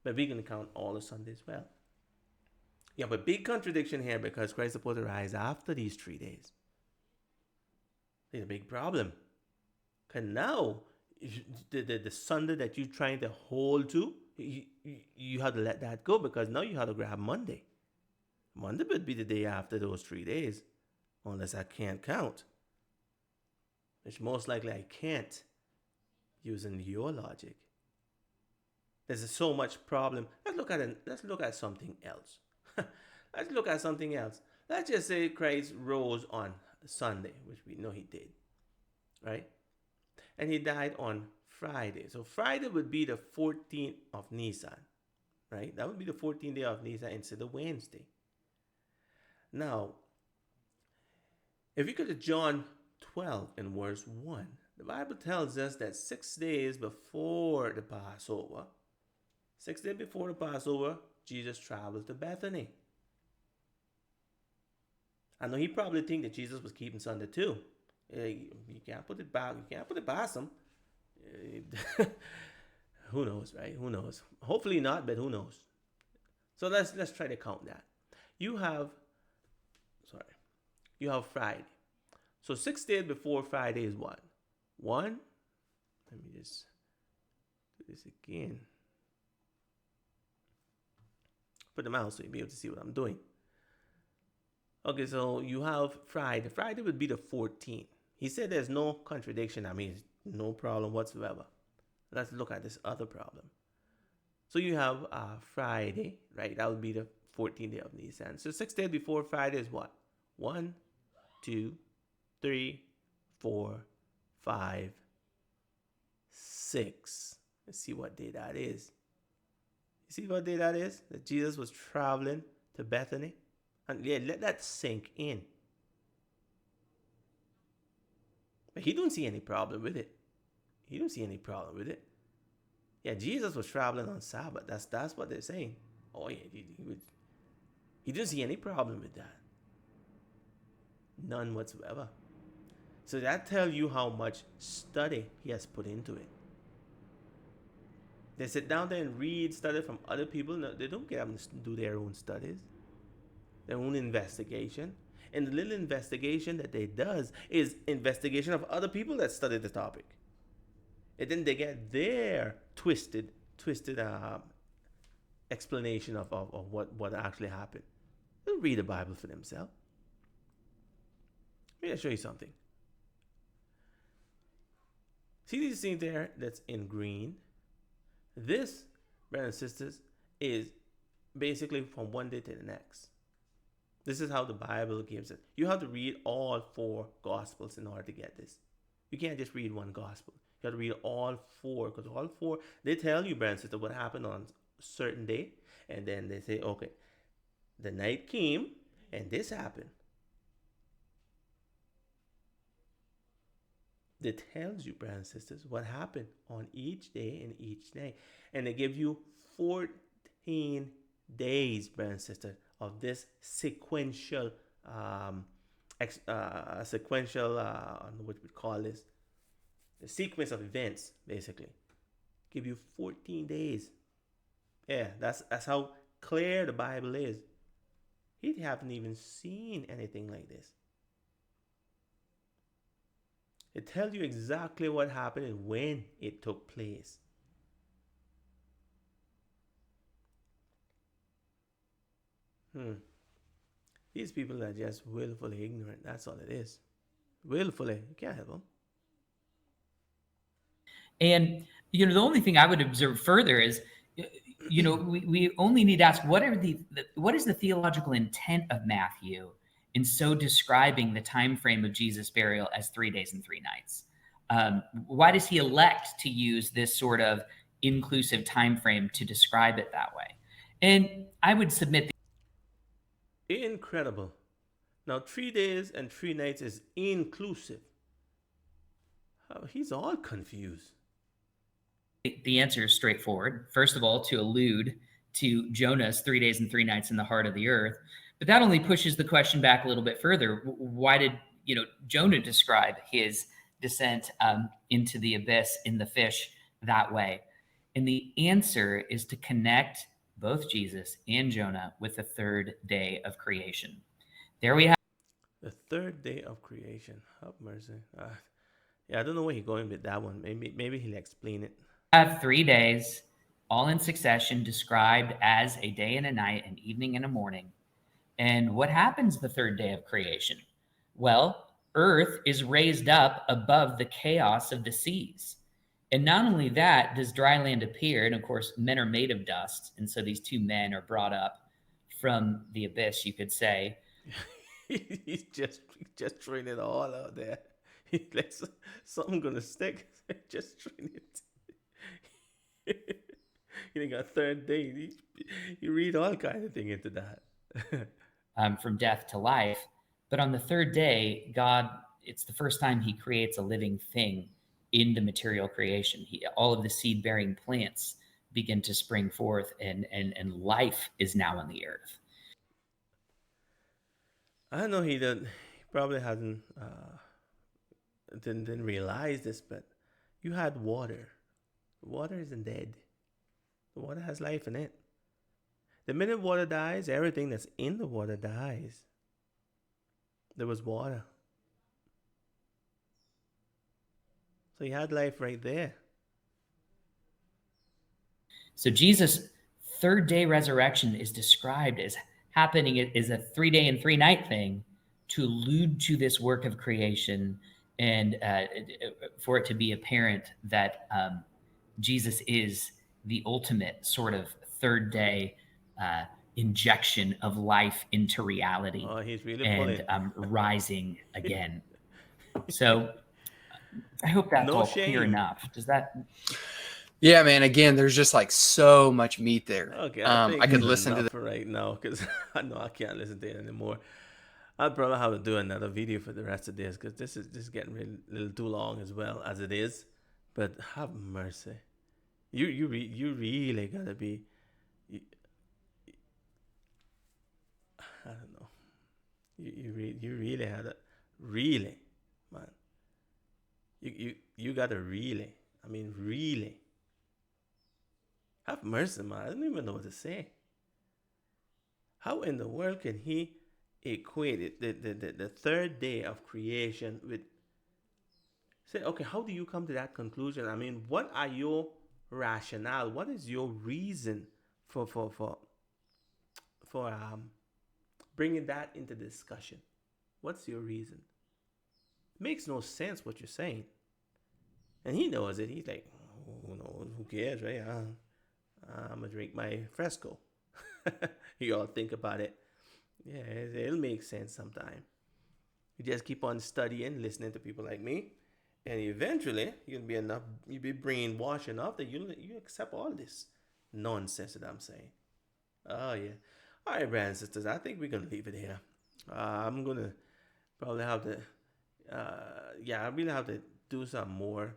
But we're going to count all of Sunday as well. You have a big contradiction here because Christ is supposed to rise after these 3 days. It's a big problem. Because now, the Sunday that you're trying to hold to, you have to let that go because now you have to grab Monday. Monday would be the day after those 3 days, unless I can't count. Which most likely I can't, using your logic. There's so much problem. Let's look at something else. Let's look at something else. Let's just say Christ rose on Sunday, which we know he did, right? And he died on Friday. So Friday would be the 14th of Nisan, right? That would be the 14th day of Nisan instead of Wednesday. Now, if you go to John 12 and verse 1, the Bible tells us that 6 days before the Passover, Jesus traveled to Bethany. I know he probably think that Jesus was keeping Sunday too. You can't put it back. You can't put it past him. Who knows, right? Who knows? Hopefully not, but who knows? So let's try to count that. You have Friday. So 6 days before Friday is what? 1. Let me just do this again. Put the mouse so you'll be able to see what I'm doing. Okay, so you have Friday. Friday would be the 14th. He said there's no contradiction. I mean, no problem whatsoever. Let's look at this other problem. So you have Friday, right? That would be the 14th day of Nisan. So 6 days before Friday is what? 1, 2, 3, 4, 5, 6. Let's see what day that is. You see what day that is? That Jesus was traveling to Bethany. And yeah, let that sink in. But he don't see any problem with it. Yeah, Jesus was traveling on Sabbath. That's what they're saying. Oh yeah, he didn't see any problem with that. None whatsoever. So that tells you how much study he has put into it. They sit down there and study from other people. No, they don't get them to do their own studies, their own investigation. And the little investigation that they does is investigation of other people that study the topic. And then they get their twisted explanation of what actually happened. They'll read the Bible for themselves. Let me show you something. See these things there that's in green? This, brothers and sisters, is basically from one day to the next. This is how the Bible gives it. You have to read all 4 Gospels in order to get this. You can't just read one Gospel. You have to read all 4, because all 4, they tell you, brothers and sisters, what happened on a certain day. And then they say, okay, the night came and this happened. that tells you, brothers and sisters, what happened on each day and each day. And they give you 14 days, brothers and sisters, of this sequential, sequential, what we call this, the sequence of events, basically. Give you 14 days. Yeah, that's how clear the Bible is. He haven't even seen anything like this. It tells you exactly what happened and when it took place. These people are just willfully ignorant. That's all it is. Willfully. You can't help them. And, the only thing I would observe further is, we only need to ask, what is the theological intent of Matthew in so describing the time frame of Jesus' burial as 3 days and 3 nights? Why does he elect to use this sort of inclusive time frame to describe it that way? And I would submit Incredible. Now, 3 days and 3 nights is inclusive. He's all confused. the answer is straightforward. First of all, to allude to Jonah's 3 days and 3 nights in the heart of the earth. But that only pushes the question back a little bit further. Why did Jonah describe his descent into the abyss in the fish that way? And the answer is to connect both Jesus and Jonah with the third day of creation. There we have the third day of creation. Have mercy. Yeah, I don't know where he's going with that one. Maybe he'll explain it. Have 3 days, all in succession, described as a day and a night, an evening and a morning. And what happens the third day of creation? Well, earth is raised up above the chaos of the seas. And not only that does dry land appear, and of course, men are made of dust. And so these two men are brought up from the abyss, you could say. He's just throwing it all out there. He lets something gonna stick. Just throwing it. You got third day. You read all kind of thing into that. From death to life. But on the third day, God, it's the first time he creates a living thing in the material creation. All of the seed-bearing plants begin to spring forth, and life is now on the earth. I know he probably hasn't didn't realize this, but you had water. Water isn't dead. The water has life in it. The minute water dies, everything that's in the water dies. There was water. So you had life right there. So Jesus' third day resurrection is described as happening is a 3 day and 3 night thing to allude to this work of creation and for it to be apparent that Jesus is the ultimate sort of third day injection of life into reality. Oh, he's really and rising again. So I hope that's all clear enough. Does that? Yeah, man. Again, there's just like so much meat there. Okay, I could listen to that for right now because I know I can't listen to it anymore. I'll probably have to do another video for the rest of this because this is getting really, a little too long as well as it is. But have mercy, you really gotta be. I don't know. You really had to really, man. You gotta really. I mean, really. Have mercy, man. I don't even know what to say. How in the world can he equate it, the third day of creation with, say, okay, how do you come to that conclusion? I mean, what are your rationale? What is your reason for bringing that into discussion? What's your reason? It makes no sense what you're saying. And he knows it. He's like, oh, no, who cares, right? I'm going to drink my Fresco. You all think about it. Yeah, it'll make sense sometime. You just keep on studying, listening to people like me. And eventually, you'll be brainwashed enough that you accept all this nonsense that I'm saying. Oh, yeah. All right, brothers and sisters, I think we're going to leave it here. I'm going to probably have to, I really have to do some more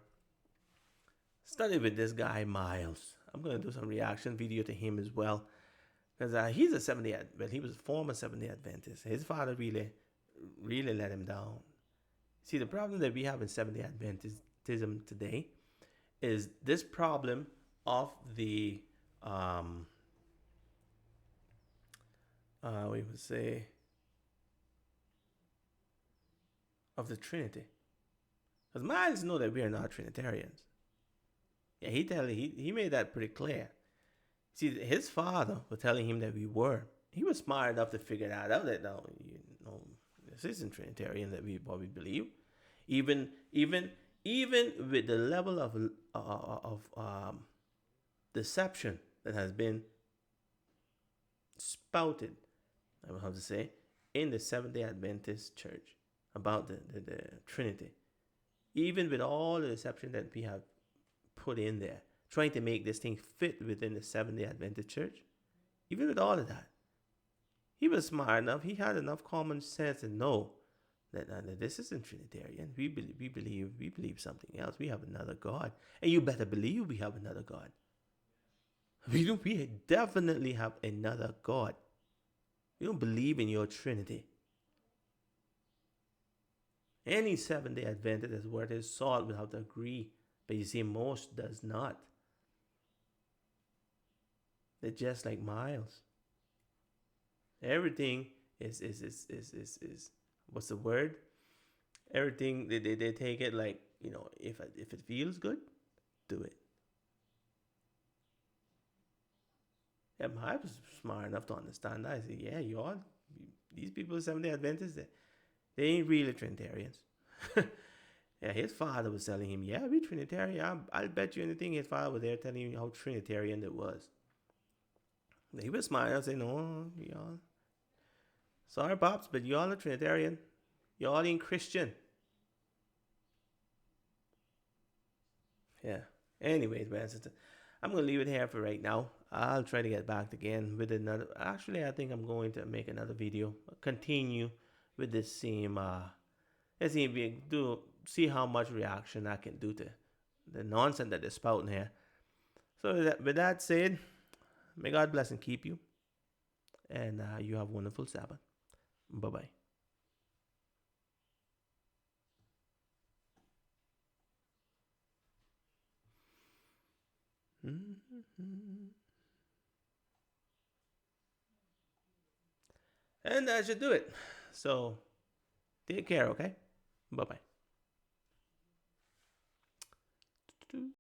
study with this guy, Miles. I'm going to do some reaction video to him as well. Because he's a 70 Adventist. He was a former 70 Adventist. His father really, really let him down. See, the problem that we have in 70 Adventism today is this problem of the, we would say, of the Trinity. Because Miles know that we are not Trinitarians. Yeah, he made that pretty clear. See, his father was telling him that we were. He was smart enough to figure that out. That no, this isn't Trinitarian that what we believe. Even with the level of deception that has been spouted, I will have to say, in the Seventh-day Adventist Church about the Trinity. Even with all the deception that we have put in there, trying to make this thing fit within the Seventh-day Adventist Church, even with all of that, he was smart enough. He had enough common sense to know that this isn't Trinitarian. We believe something else. We have another God, and you better believe we have another God. We definitely have another God. We don't believe in your Trinity. Any Seventh-day Adventist that's worth his salt would have to agree, but you see, most does not. They're just like Miles. Everything is what's the word? Everything they take it like, if it feels good, do it. Yeah, Miles was smart enough to understand that. I said, yeah, these people are Seventh-day Adventists, they ain't really Trinitarians. Yeah, his father was telling him, yeah, we Trinitarian. I'll bet you anything his father was there telling him how Trinitarian it was. He was smart enough to say, no, y'all. Sorry, Pops, but y'all are Trinitarian. Y'all ain't Christian. Yeah. Anyways, man, I'm going to leave it here for right now. I'll try to get back again with another. Actually, I think I'm going to make another video. Continue with this same. Let's see how much reaction I can do to the nonsense that they're spouting here. So with that said, may God bless and keep you. And you have a wonderful Sabbath. Bye-bye. And that should do it. So take care, okay? Bye-bye.